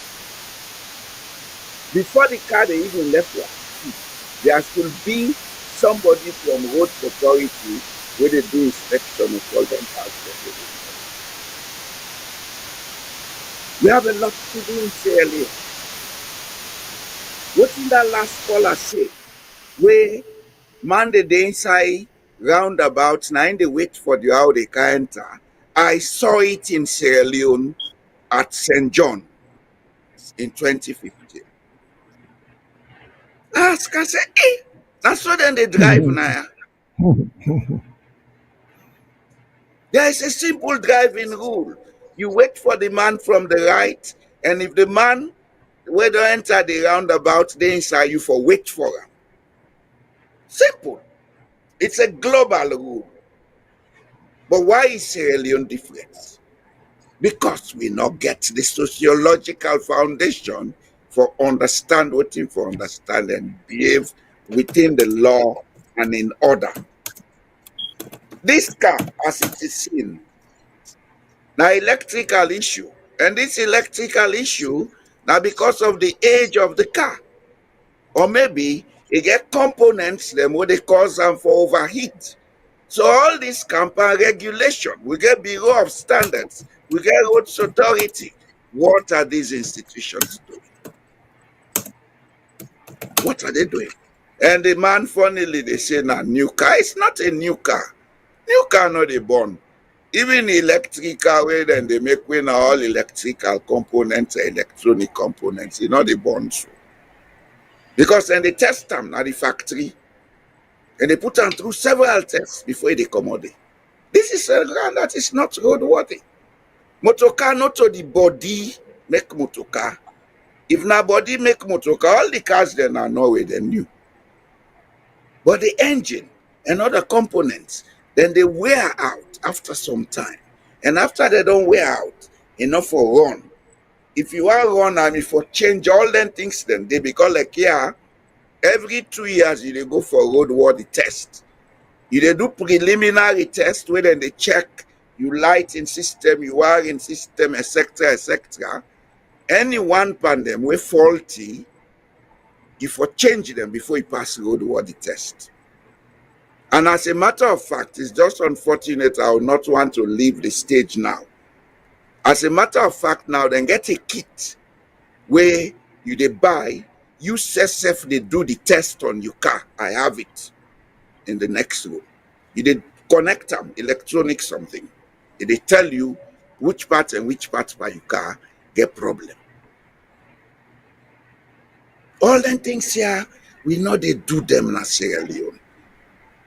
Speaker 3: Before the car they even left their seat, there should be somebody from road authority where they do inspection of all them cars. We have a lot to do in Sierra Leone. What in that last caller say? Where man the inside roundabout, now in the wait for the how they can enter. I saw it in Sierra Leone at St. John in 2015. Ask, I say, that's what then they drive now. There is a simple driving rule. You wait for the man from the right, and if the man where they enter the roundabout, they inside you for wait for him. Simple. It's a global rule. But why is Sierra Leone different? Because we not get the sociological foundation for understand what for understand and behave within the law and in order. This car, as it is seen, now electrical issue. And this electrical issue now because of the age of the car. Or maybe it get components them what they cause them for overheat. So all this campaign regulation, we get Bureau of Standards, we get Roads Authority. What are these institutions doing? What are they doing? And the man, funnily, they say, now, new car. It's not a new car. New car not a born. Even electrical way, then they make when all electrical components are electronic components. It's not a born so. Because then they test them at the factory, and they put them through several tests before they come out there. This is a ground that is not roadworthy. Motorcar not to the body make motorcar. If na body make motorcar, all the cars then are Norway than new. But the engine and other components, then they wear out after some time. And after they don't wear out, enough for run. If you are run, I mean for change all them things, then they become like every 2 years you dey go for roadworthy test. You dey do preliminary test where then they check you lighting system, you wiring system, etc., etc. Any one pan them wey faulty, you for change them before you pass roadworthy test. And as a matter of fact, it's just unfortunate I would not want to leave the stage now. As a matter of fact, now then get a kit where you dey buy, you self they do the test on your car. I have it in the next room. You dey connect them, electronic something. They tell you which part and which part by your car get problem. All them things here, we know they do them in Sierra Leone.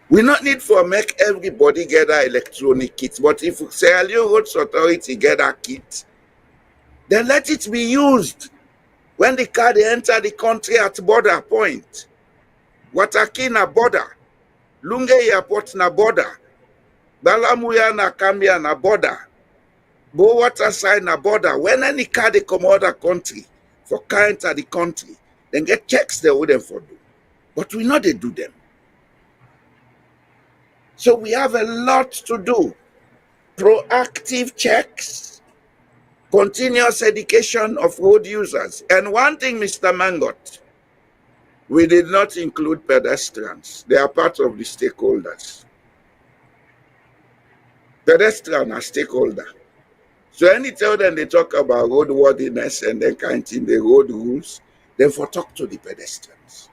Speaker 3: We not need for make everybody get that electronic kit, but if Sierra Leone Roads Authority get that kit, then let it be used when the car they enter the country at border point. Wataki na border, Lunge Airport na border, Balamuya na Kambia na border, Bo Waterside na border. When any car they come out of the country for car enter the country, then get checks they would them for do. But we know they do them. So we have a lot to do. Proactive checks continuous education of road users. And one thing, Mr. Mengot, we did not include pedestrians. They are part of the stakeholders. Pedestrians are stakeholder. So anytime they talk about roadworthiness and then counting the road rules, then for talk to the pedestrians.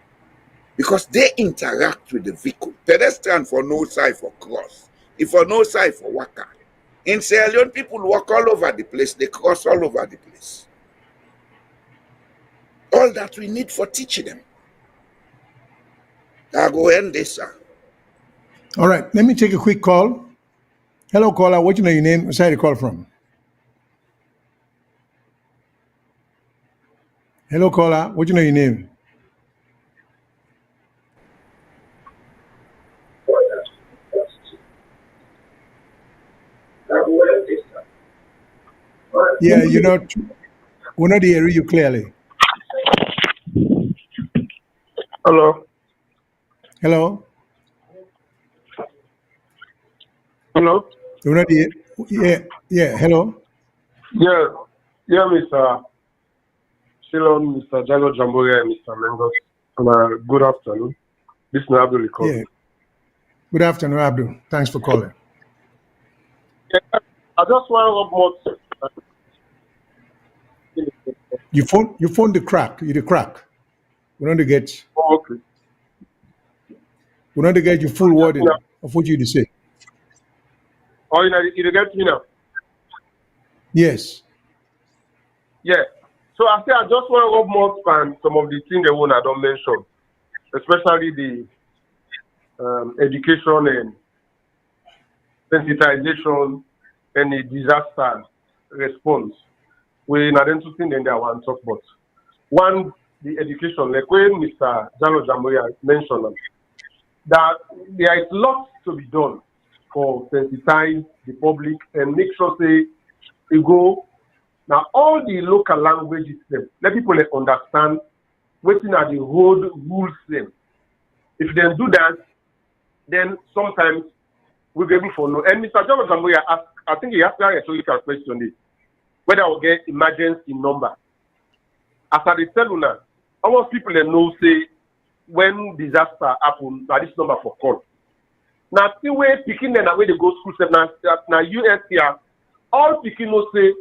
Speaker 3: Because they interact with the vehicle. Pedestrian for no side for cross. If for no side for waka. In Sierra Leone, people walk all over the place. They cross all over the place. All that we need for teaching them. I go end this, sir.
Speaker 1: All right, let me take a quick call. Hello, caller. What you know your name? Where's you call from? Hello, caller. What you know your name? Yeah, we're not hearing you clearly.
Speaker 11: Hello.
Speaker 1: Hello?
Speaker 11: Hello.
Speaker 1: We're not here. Yeah, hello?
Speaker 11: Yeah, Mr. Shyllon, Mr. Jamboria, and Mr. Mengot. Good afternoon. This is Abdul calling.
Speaker 1: Yeah. Good afternoon, Abdul. Thanks for calling.
Speaker 11: Yeah, I just want to more.
Speaker 1: You phone the crack. You the crack. We want to get.
Speaker 11: Oh, okay.
Speaker 1: We want to get you full wording of what you say.
Speaker 11: Oh, you get me now?
Speaker 1: Yes.
Speaker 11: Yeah. So I just want to more span some of the things that I don't mention, especially the education and sensitization and the disaster response. We not interested in that one talk about. One, the education, like when Mr. Jamboria mentioned that there is lots to be done for sensitize the public and make sure say we go now all the local languages them, let people understand what are the road rules them. If they do that, then sometimes we'll be able to know. And Mr. Jamboria asked, I think he asked a rhetorical question whether I'll get emergency number. After the cellular, almost people that know say when disaster happen, now this number for call. Now still way picking them away they go school now US here, all picking no say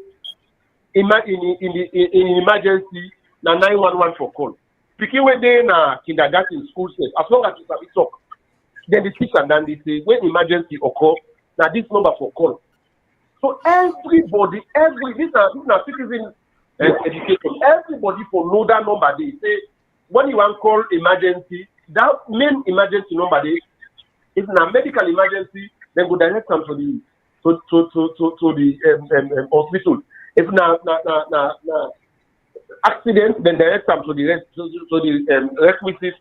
Speaker 11: in emergency now 911 for call. Picking when they na kindergarten school says as long as it's a talk, then the teacher then they say when emergency occur, now this number for call. So everybody, these are citizen education. Everybody for know that number. They say when you want to call emergency, that main emergency number they if a medical emergency, then go direct them to the hospital. If na accident, then direct them to the requisite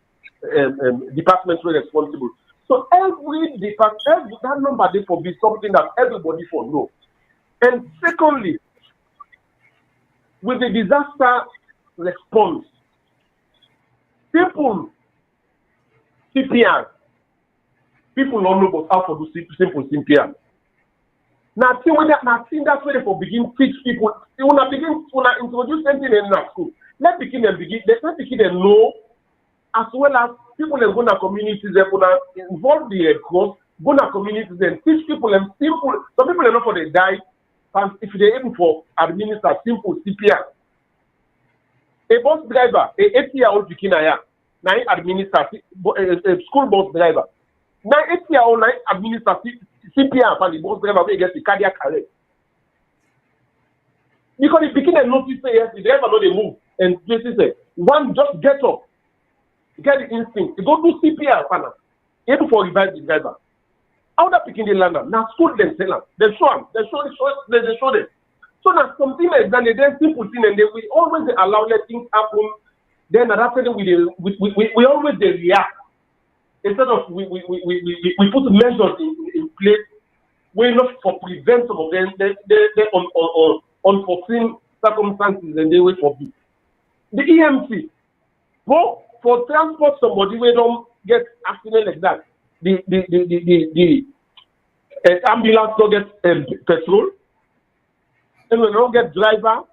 Speaker 11: department responsible. So every department, that number they for be something that everybody for know. And secondly, with the disaster response, simple CPR, people don't know about how to do simple CPR. Now, that's where they for begin teach people. When I introduce something in that school, let begin and know as well as people in Gona communities, they're gonna involve the cross, Gona communities and teach people and simple. Some people are not for they die. And if they're able for administer simple CPR, a bus driver, a 8-year-old Pikinaya, now administer a school bus driver. Now 8-year-old now administer CPR for the bus driver will get the cardiac arrest. Because the Pikin and notice say yes, the driver know they move. And this is it. One just get up, get the instinct, to go do CPR for able for revive the driver. How that picking the lander? Now school them tell them. They show them. They show them. So now something like that, they then simple thing and they we always allow let things happen. Then at that time we always they react. Instead of we put measures in place, we're not for prevent some of them they on unforeseen circumstances and they wait for me. The EMT, but for transport somebody we don't get accident like that. The ambulance don't get petrol. and we don't get driver,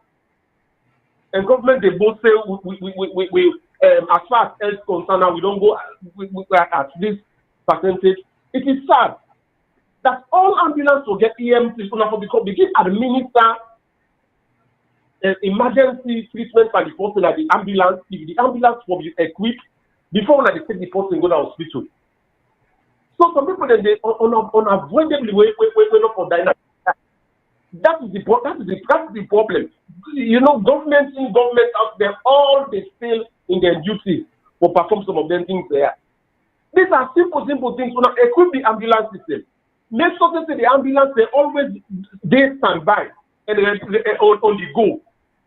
Speaker 11: and government they both say we as far as health concerned, we don't go at this percentage. It is sad that all ambulance will get EMT so begin administer emergency treatment by the person at the ambulance. If the ambulance will be equipped before they take the person go to the hospital. So some people then they unavoidably wait for dying. That is the problem. You know, government out there, all they still in their duty will perform some of them things there. These are simple things. So now equip the ambulance system. Make sure that the ambulance they always they stand by and on the go.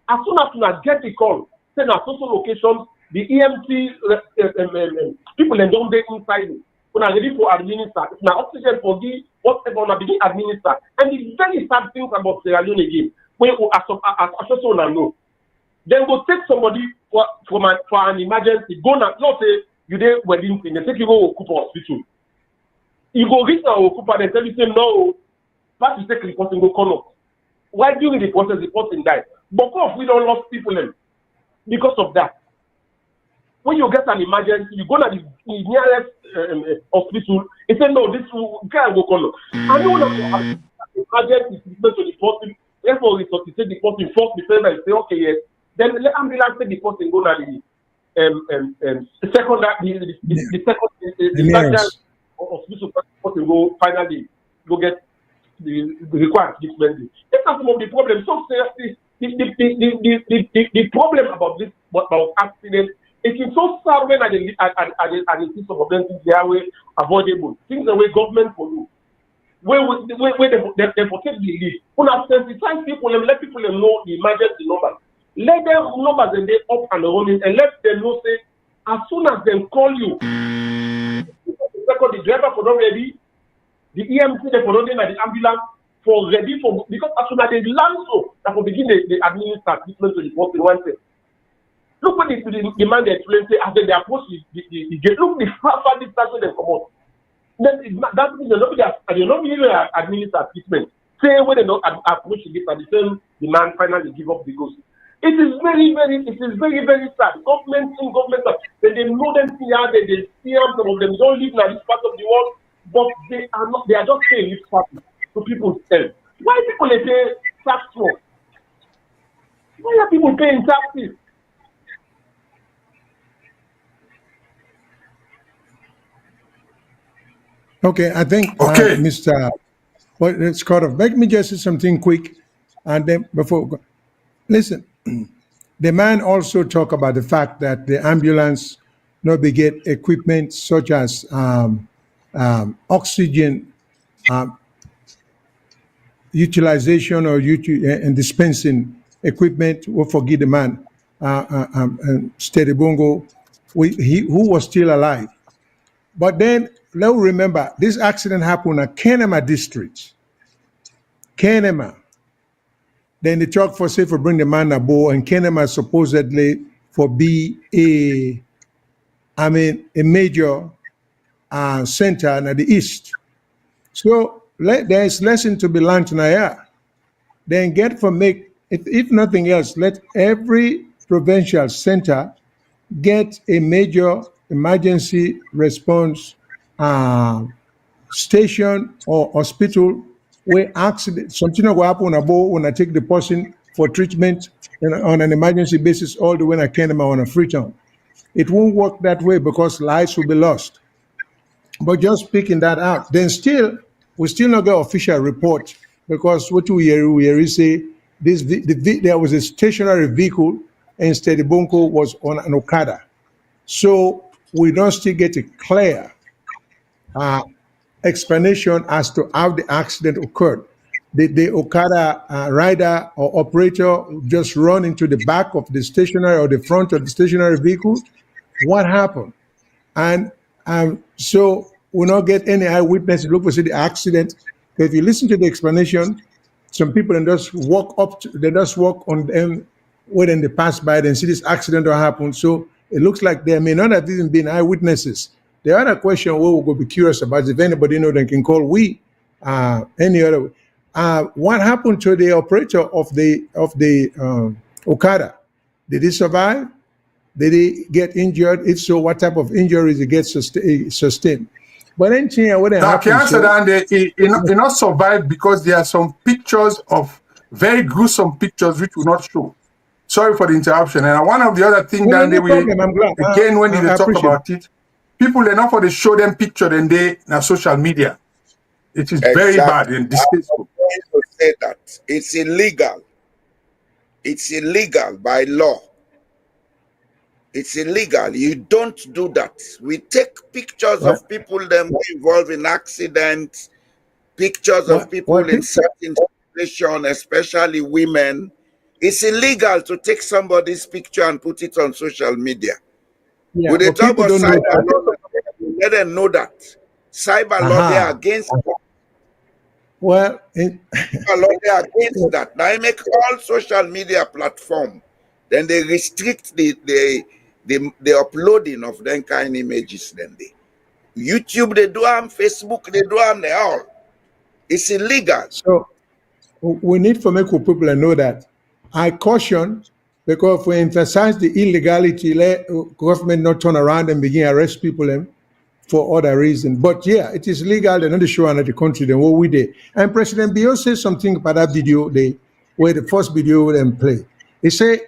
Speaker 11: As soon as you get the call, send at social locations, the EMT people and don't they inside it. When are ready for administer, it's now oxygen for the whatever on begin administer. And the very sad things about Sierra Leone again, when as also know, then go take somebody for an emergency, go now, not say you there wedding thing, they take you go to Okupa hospital. You go reach now Okupa, they tell you say no, but you take the person go call up. Why during the process the person died? But of we don't lost people then because of that. When you get an emergency, you go to the nearest hospital. They say no, this guy will call up. I know that you have emergency treatment to the person. Therefore, we take the person first before they say okay, yes. Then let ambulance take the person go to the second hospital person go finally go get the required treatment. That's some of the problems. So seriously, the problem about this about accident. It is so sad when I see some of them things they are avoidable. Things the way government for you. Where they protect the lead. When I sensitize people and let people know the emergency numbers. Let them numbers and they up and running and let them know say as soon as they call you, the driver for not ready, the EMT they for not in the ambulance for ready for because as soon as they land so that will begin the administer treatment to the person one thing. Look what the man they explain say after they approach the gate. Look the far distance they come out. That means nobody administer treatment. Say when they not approach the gate and the same the man finally give up the ghost. It is very sad. Government they know them here, they see them, some of them don't live in this part of the world, but they are just saying lip service to people's health. Why people they pay tax for? Why are people paying taxes?
Speaker 1: Okay, I think, Mr. Scott, let me just say something quick, and then before, listen, the man also talked about the fact that the ambulance not get equipment such as oxygen utilization or and dispensing equipment. Will forgive the man, Steady Bongo, who was still alive. But then, let's remember, this accident happened at Kenema district. Kenema. Then the talk for say for bring the man aboard, and Kenema supposedly for be a major center in the east. So there's lesson to be learned now. Then if nothing else, let every provincial center get a major emergency response station or hospital where accident something will happen about when I take the person for treatment on an emergency basis all the way to Kenema on a Freetown. It won't work that way because lives will be lost. But just picking that out, then we still not get official report because what we hear say there was a stationary vehicle and Steady Bongo was on an Okada. So we don't still get a clear explanation as to how the accident occurred. Did the Okada rider or operator just run into the back of the stationary or the front of the stationary vehicle? What happened? And so we not get any eyewitness. Look for the accident. If you listen to the explanation, some people just walk on them when they pass by and see this accident or happen. So it looks like there may not have even been eyewitnesses. The other question we will be curious about is if anybody know they can call any other. What happened to the operator of the Okada? Did he survive? Did he get injured? If so, what type of injuries he gets sustained? But then, what
Speaker 2: Now, I can
Speaker 1: happened?
Speaker 2: answer that. He not survived because there are some pictures of very gruesome pictures which will not show. Sorry for the interruption. And one of the other things
Speaker 1: No,
Speaker 2: that
Speaker 1: no problem. I'm glad.
Speaker 2: again, when
Speaker 1: I
Speaker 2: they talk
Speaker 1: appreciate
Speaker 2: about it, people enough for the show them picture and they na social media. It is very bad and distasteful.
Speaker 3: I'm going to say that it's illegal. It's illegal by law. It's illegal. You don't do that. We take pictures of people them involved in accidents, pictures of people in certain situations, especially women. It's illegal to take somebody's picture and put it on social media.
Speaker 1: Yeah,
Speaker 3: When they
Speaker 1: but
Speaker 3: talk
Speaker 1: people
Speaker 3: about
Speaker 1: don't know
Speaker 3: cyber
Speaker 1: that.
Speaker 3: law, let them know that. Cyber law, they are against that.
Speaker 1: Well,
Speaker 3: Cyber law, they are against that. Now, I make all social media platform, then they restrict the uploading of them kind images. Then they YouTube, they do them, Facebook, they do them, they all. It's illegal.
Speaker 1: So we need to make people know that. I caution, because if we emphasize the illegality, let government not turn around and begin arrest people for other reasons. But yeah, it is legal. They're not sure in the country than what we did. And President Biyo said something about that video, where the first video them play. He said,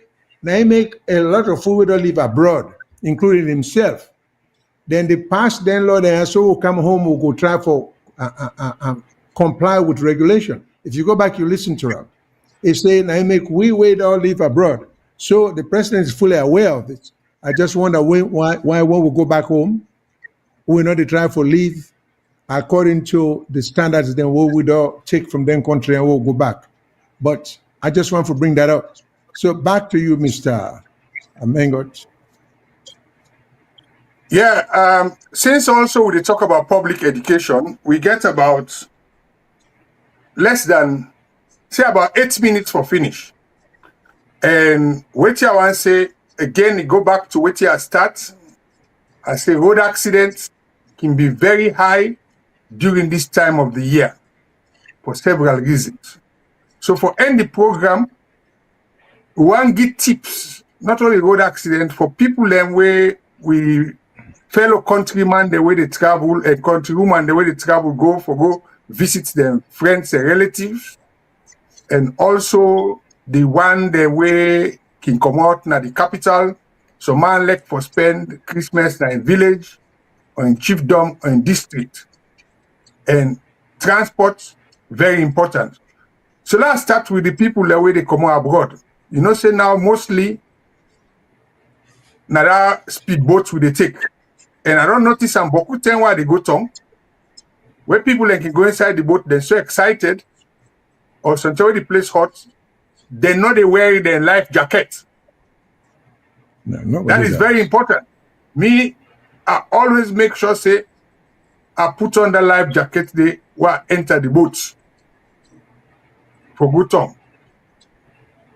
Speaker 1: now he make a lot of food don't live abroad, including himself. Then the past then Lord and so will come home, will go try for comply with regulation. If you go back, you listen to him. He said, now make we wait all live abroad. So the president is fully aware of it. I just wonder why when we go back home, we not try for leave according to the standards, then what we do take from them country and we'll go back. But I just want to bring that up. So back to you, Mr. Mengot.
Speaker 2: Yeah, since also we talk about public education, we get about less than, say about 8 minutes for finish. And what I want to say, again, go back to what I start. I say road accidents can be very high during this time of the year for several reasons. So for end the program, we want to give tips, not only road accident, for people then where we fellow countrymen, the way they travel, and countrywomen, the way they travel, go visit their friends and relatives, and also the one the way can come out na the capital. So man like for spend Christmas na in village, or in chiefdom, or in district. And transport, very important. So let's start with the people the way they come out abroad. You know, say now mostly na that speedboats will they take. And I don't notice some beaucoup time why they go tongue. Where people can go inside the boat, they're so excited, or sometimes the place hot, they know they wear their life jacket.
Speaker 1: No,
Speaker 2: that is very important. Me, I always make sure say I put on the life jacket they while enter the boat for good tongue.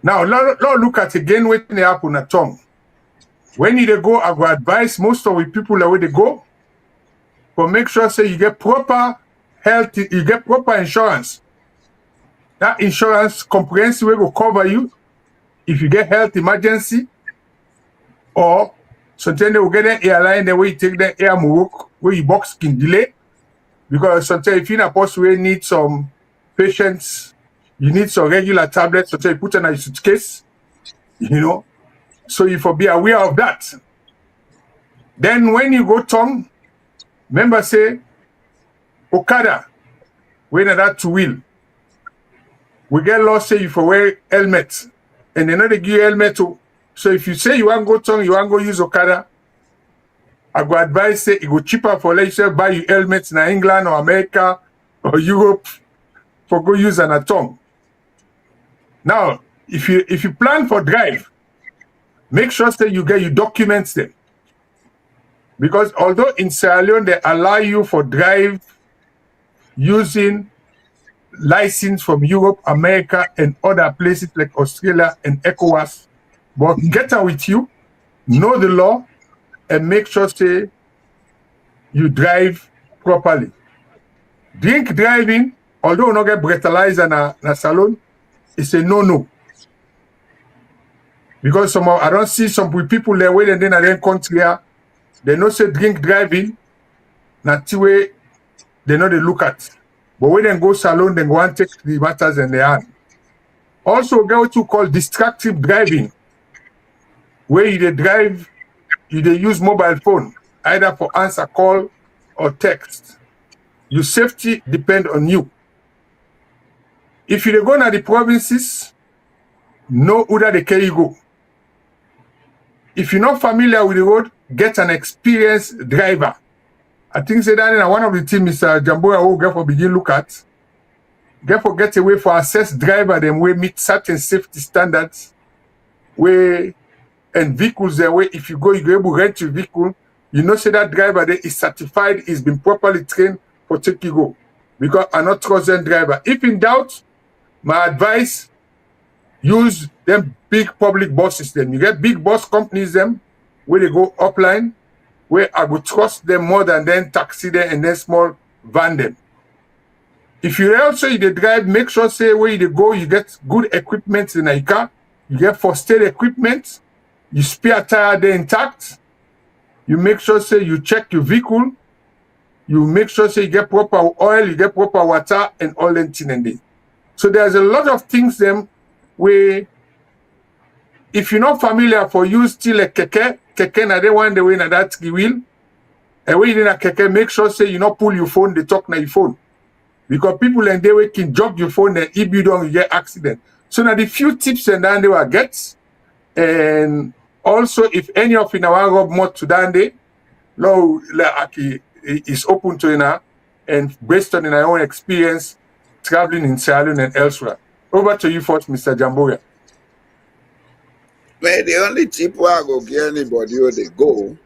Speaker 2: Now, look at again what they happen at tongue. When you go, I will advise most of the people the way they go, but make sure say you get proper health, you get proper insurance. That insurance comprehensive will cover you if you get health emergency, or sometimes they will get an airline the way you take the air work where your box can delay. Because sometimes if you're in a post where you need some patients, you need some regular tablets, sometimes you put in a suitcase, you know. So you for be aware of that. Then when you go tongue, remember say, Okada, when that two wheel, we get lost say you for wear helmet, and they know they give you helmet too. So if you say you want to go tongue, you want to go use Okada, I go advise say it go cheaper for let yourself buy you helmets in England or America or Europe for go use an tongue. Now, if you plan for drive, make sure that you get your documents there. Because although in Sierra Leone they allow you for drive using license from Europe, America, and other places like Australia and ECOWAS, but get out with you, know the law, and make sure say you drive properly. Drink driving although we not get breathalyzer na salon, it's a no-no. Because I don't see some people there where they in their country, they know say drink driving, na way they know they look at. But when they go salon, they go and take the matters in their hand. Also, get what you call distractive driving, where you drive, you use mobile phone, either for answer call or text. Your safety depend on you. If you go to the provinces, know who that they carry you go. If you're not familiar with the road, get an experienced driver. I think say that in one of the teams, Mr. Jamboria, who get for begin look at, get away for assess driver them we meet certain safety standards, where and vehicles there where if you go able to rent your vehicle, you know say that driver there is certified, is been properly trained for take you go. Because I not trust them driver. If in doubt, my advice, use them big public buses. Then you get big bus companies them where they go upline, where I would trust them more than then taxi them and then small van them. If you also you drive, make sure say where you go, you get good equipment in a car, you get first aid equipment, you spare tire there intact, you make sure say you check your vehicle, you make sure say you get proper oil, you get proper water and all that thing and day. So there's a lot of things them where if you're not familiar for use still a keke na they want the way na that wheel, and when you in a keke, make sure say you not pull your phone, they talk na your phone. Because people and they way can jog your phone and if you don't get accident. So now the few tips and then they will get. And also if any of in our rob more to that day, law is open to you and based on our own experience traveling in Sierra Leone and elsewhere. Over to you first, Mr. Jamboria.
Speaker 3: Man, the only tip I go give anybody where they go,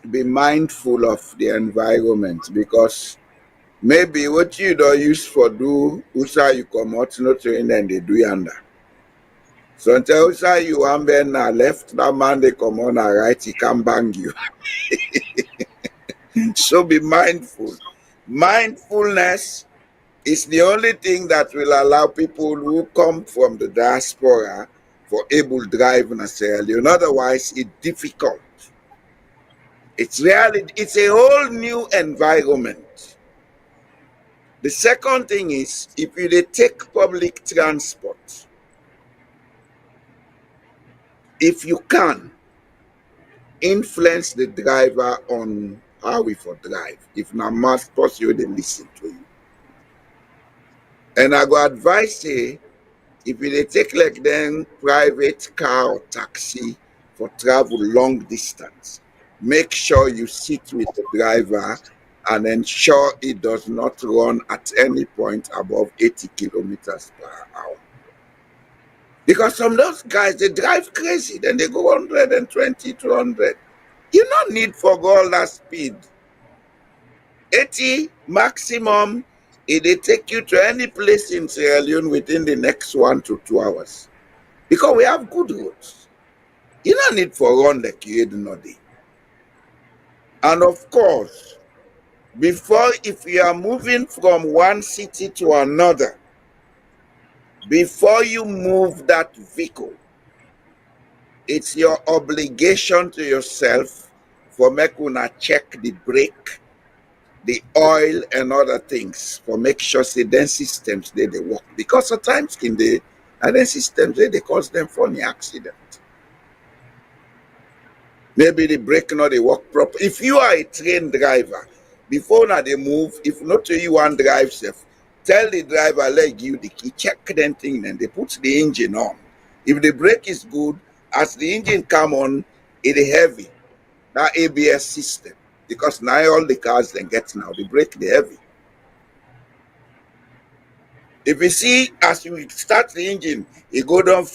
Speaker 3: be mindful of the environment, because maybe what you don't use for do, usa you come out not and then they do yonder. So until usa you unveil na left, that man they come on a right, he can bang you. So be mindful. Mindfulness is the only thing that will allow people who come from the diaspora for able drive in Sierra Leone. Otherwise, it's difficult. It's a whole new environment. The second thing is, if you take public transport, if you can, influence the driver on how we for drive. If not must possible, they listen to you. And I go advise you, if you take like then private car or taxi for travel long distance, make sure you sit with the driver and ensure it does not run at any point above 80 kilometers per hour. Because some of those guys, they drive crazy, then they go 120, 200. You don't need for go all that speed. 80 maximum, they take you to any place in Sierra Leone within the next 1 to 2 hours. Because we have good roads. You don't need for run like you had no day. And of course, if you are moving from one city to another, before you move that vehicle, it's your obligation to yourself for make una check the brake, the oil and other things, for make sure say then systems they work. Because at times in the then systems they cause them funny accident. Maybe the brake not they work proper. If you are a trained driver, before now they move, if not to you one drive safe, tell the driver let you the key, check them thing, and they put the engine on. If the brake is good, as the engine come on, it is heavy. That ABS system, because now all the cars then get now the brake they heavy. If you see as you start the engine, you go down.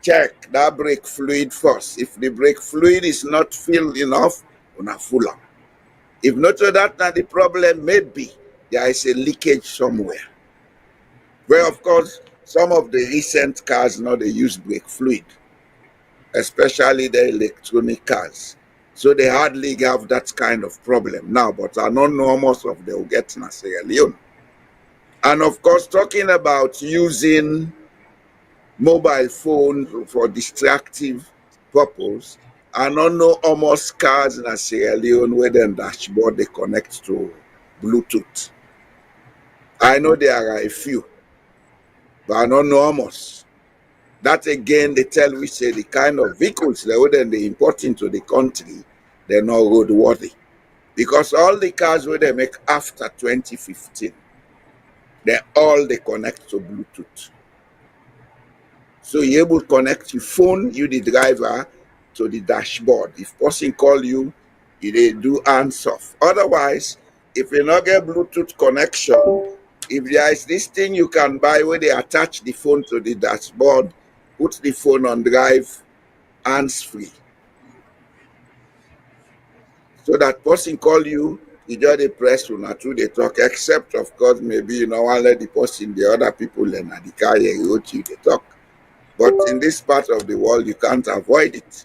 Speaker 3: Check that brake fluid first. If the brake fluid is not filled enough, una full up. If not so that, now the problem may be there is a leakage somewhere. Where of course some of the recent cars now they use brake fluid, especially the electronic cars. So they hardly have that kind of problem now, but I don't know most of them will get in Sierra Leone. And of course, talking about using mobile phones for distractive purpose, I don't know almost cars in Sierra Leone where the dashboard they connect to Bluetooth. I know there are a few, but I don't know almost. That again, they tell we say the kind of vehicles they import into the country, they're not roadworthy. Because all the cars where they make after 2015, they connect to Bluetooth. So you're able to connect your phone, you the driver, to the dashboard. If person call you, they do hands off. Otherwise, if you not get Bluetooth connection, if there is this thing you can buy where they attach the phone to the dashboard, put the phone on drive, hands free. So that person call you just dey press una through the talk, except of course maybe you no wan let the person, the other people learn at the car here you dey talk. But in this part of the world, you can't avoid it.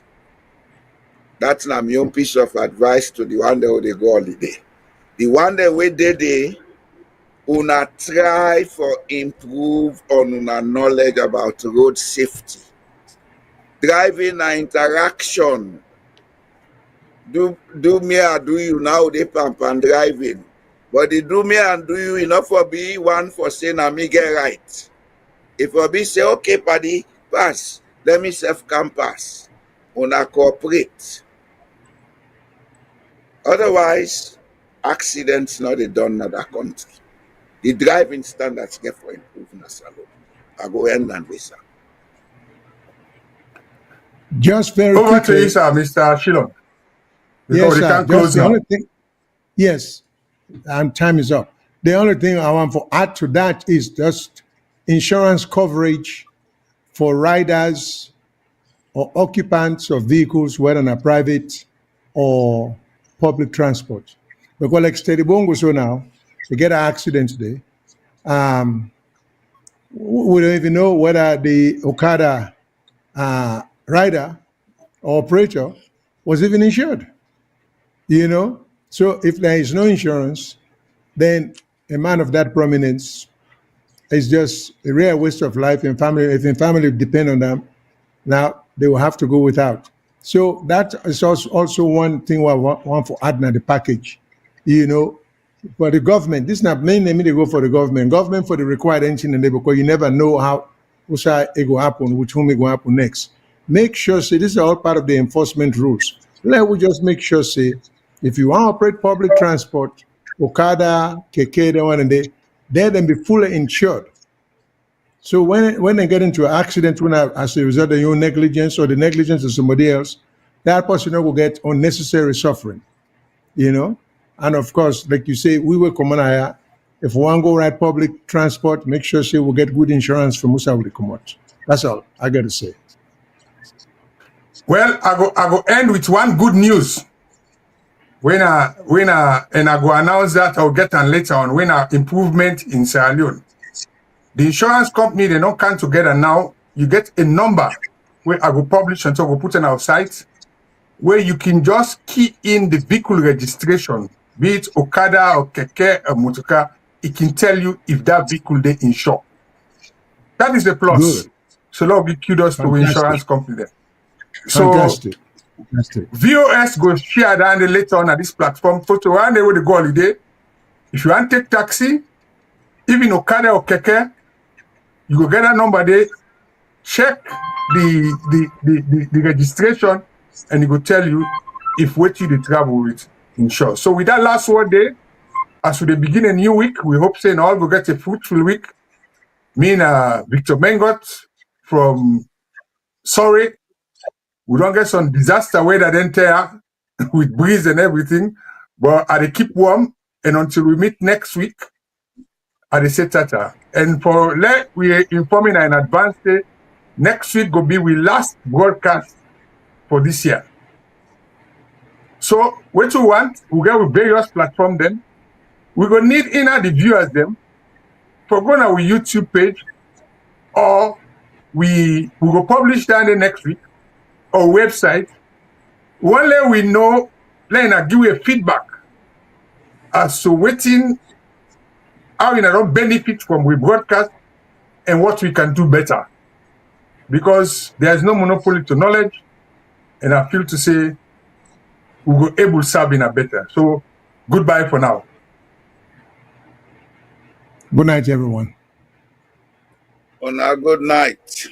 Speaker 3: That's my own piece of advice to the one that they go holiday. The one that we dey, una try for improve on una knowledge about road safety. Driving and interaction. Do me and do you now dey pump and driving. But the do me and do you enough for be one for saying na me get right. If for be say, okay, paddy, pass, let me self can pass. Una cooperate. Otherwise, accidents not dey done in that country. The driving standards get for improving as alone. I go end and this.
Speaker 1: Just very
Speaker 2: Over
Speaker 1: quickly.
Speaker 2: to you, sir, Mr. Shyllon.
Speaker 1: Yes,
Speaker 2: Because we
Speaker 1: sir.
Speaker 2: can't
Speaker 1: Just
Speaker 2: close
Speaker 1: the
Speaker 2: now.
Speaker 1: only thing. Yes, and time is up. The only thing I want to add to that is just insurance coverage for riders or occupants of vehicles, whether in a private or public transport. Because like Steady Bongo so now, they get an accident today. We don't even know whether the Okada rider or operator was even insured. You know? So if there is no insurance, then a man of that prominence is just a rare waste of life and family. If the family depend on them, now they will have to go without. So that is also one thing I want to add in the package. You know, for the government, this is not mainly me to go for the government. Government for the required engine and they, because you never know how it will happen, with whom it will happen next. Make sure, say, this is all part of the enforcement rules. Let we just make sure, say, if you want to operate public transport, Okada, Keke, the one and they then be fully insured. So when they get into an accident, as a result of your negligence or the negligence of somebody else, that person will get unnecessary suffering, you know. And of course, like you say, we will come on here. If we want to go ride public transport, make sure say we'll get good insurance from Musa will come out. That's all I got to say.
Speaker 2: Well, I go end with one good news. And I go announce that I'll get on later on when improvement in Sierra Leone. The insurance company, they don't come together now. You get a number where I will publish and so we'll put on our site where you can just key in the vehicle registration, be it Okada or Keke or Motoka. It can tell you if that vehicle they insure. That is the plus.
Speaker 1: Good.
Speaker 2: So Lord, give kudos to insurance company there. So
Speaker 1: Fantastic.
Speaker 2: VOS go share that later on at this platform. So to one day with the go holiday, if you want to take taxi, even Okada or Keke, you go get a number there, check the registration, and it will tell you if what you travel with insure. So with that last word there, as we begin a new week, we hope saying all will get a fruitful week. Me and Victor Mengot from Surrey. We don't get some disaster weather then there with breeze and everything, but I keep warm, and until we meet next week, I say tata. And for we are informing in advance day, next week will be we last broadcast for this year. So what you want, we get with various platforms then. We gonna need inner the viewers them for going to our YouTube page, or we will publish that the next week or website. Only we know, then I give you a feedback as to waiting how we don't benefit from we broadcast and what we can do better. Because there is no monopoly to knowledge, and I feel to say we will able to serve in a better. So goodbye for now.
Speaker 1: Good night, everyone.
Speaker 3: On a good night.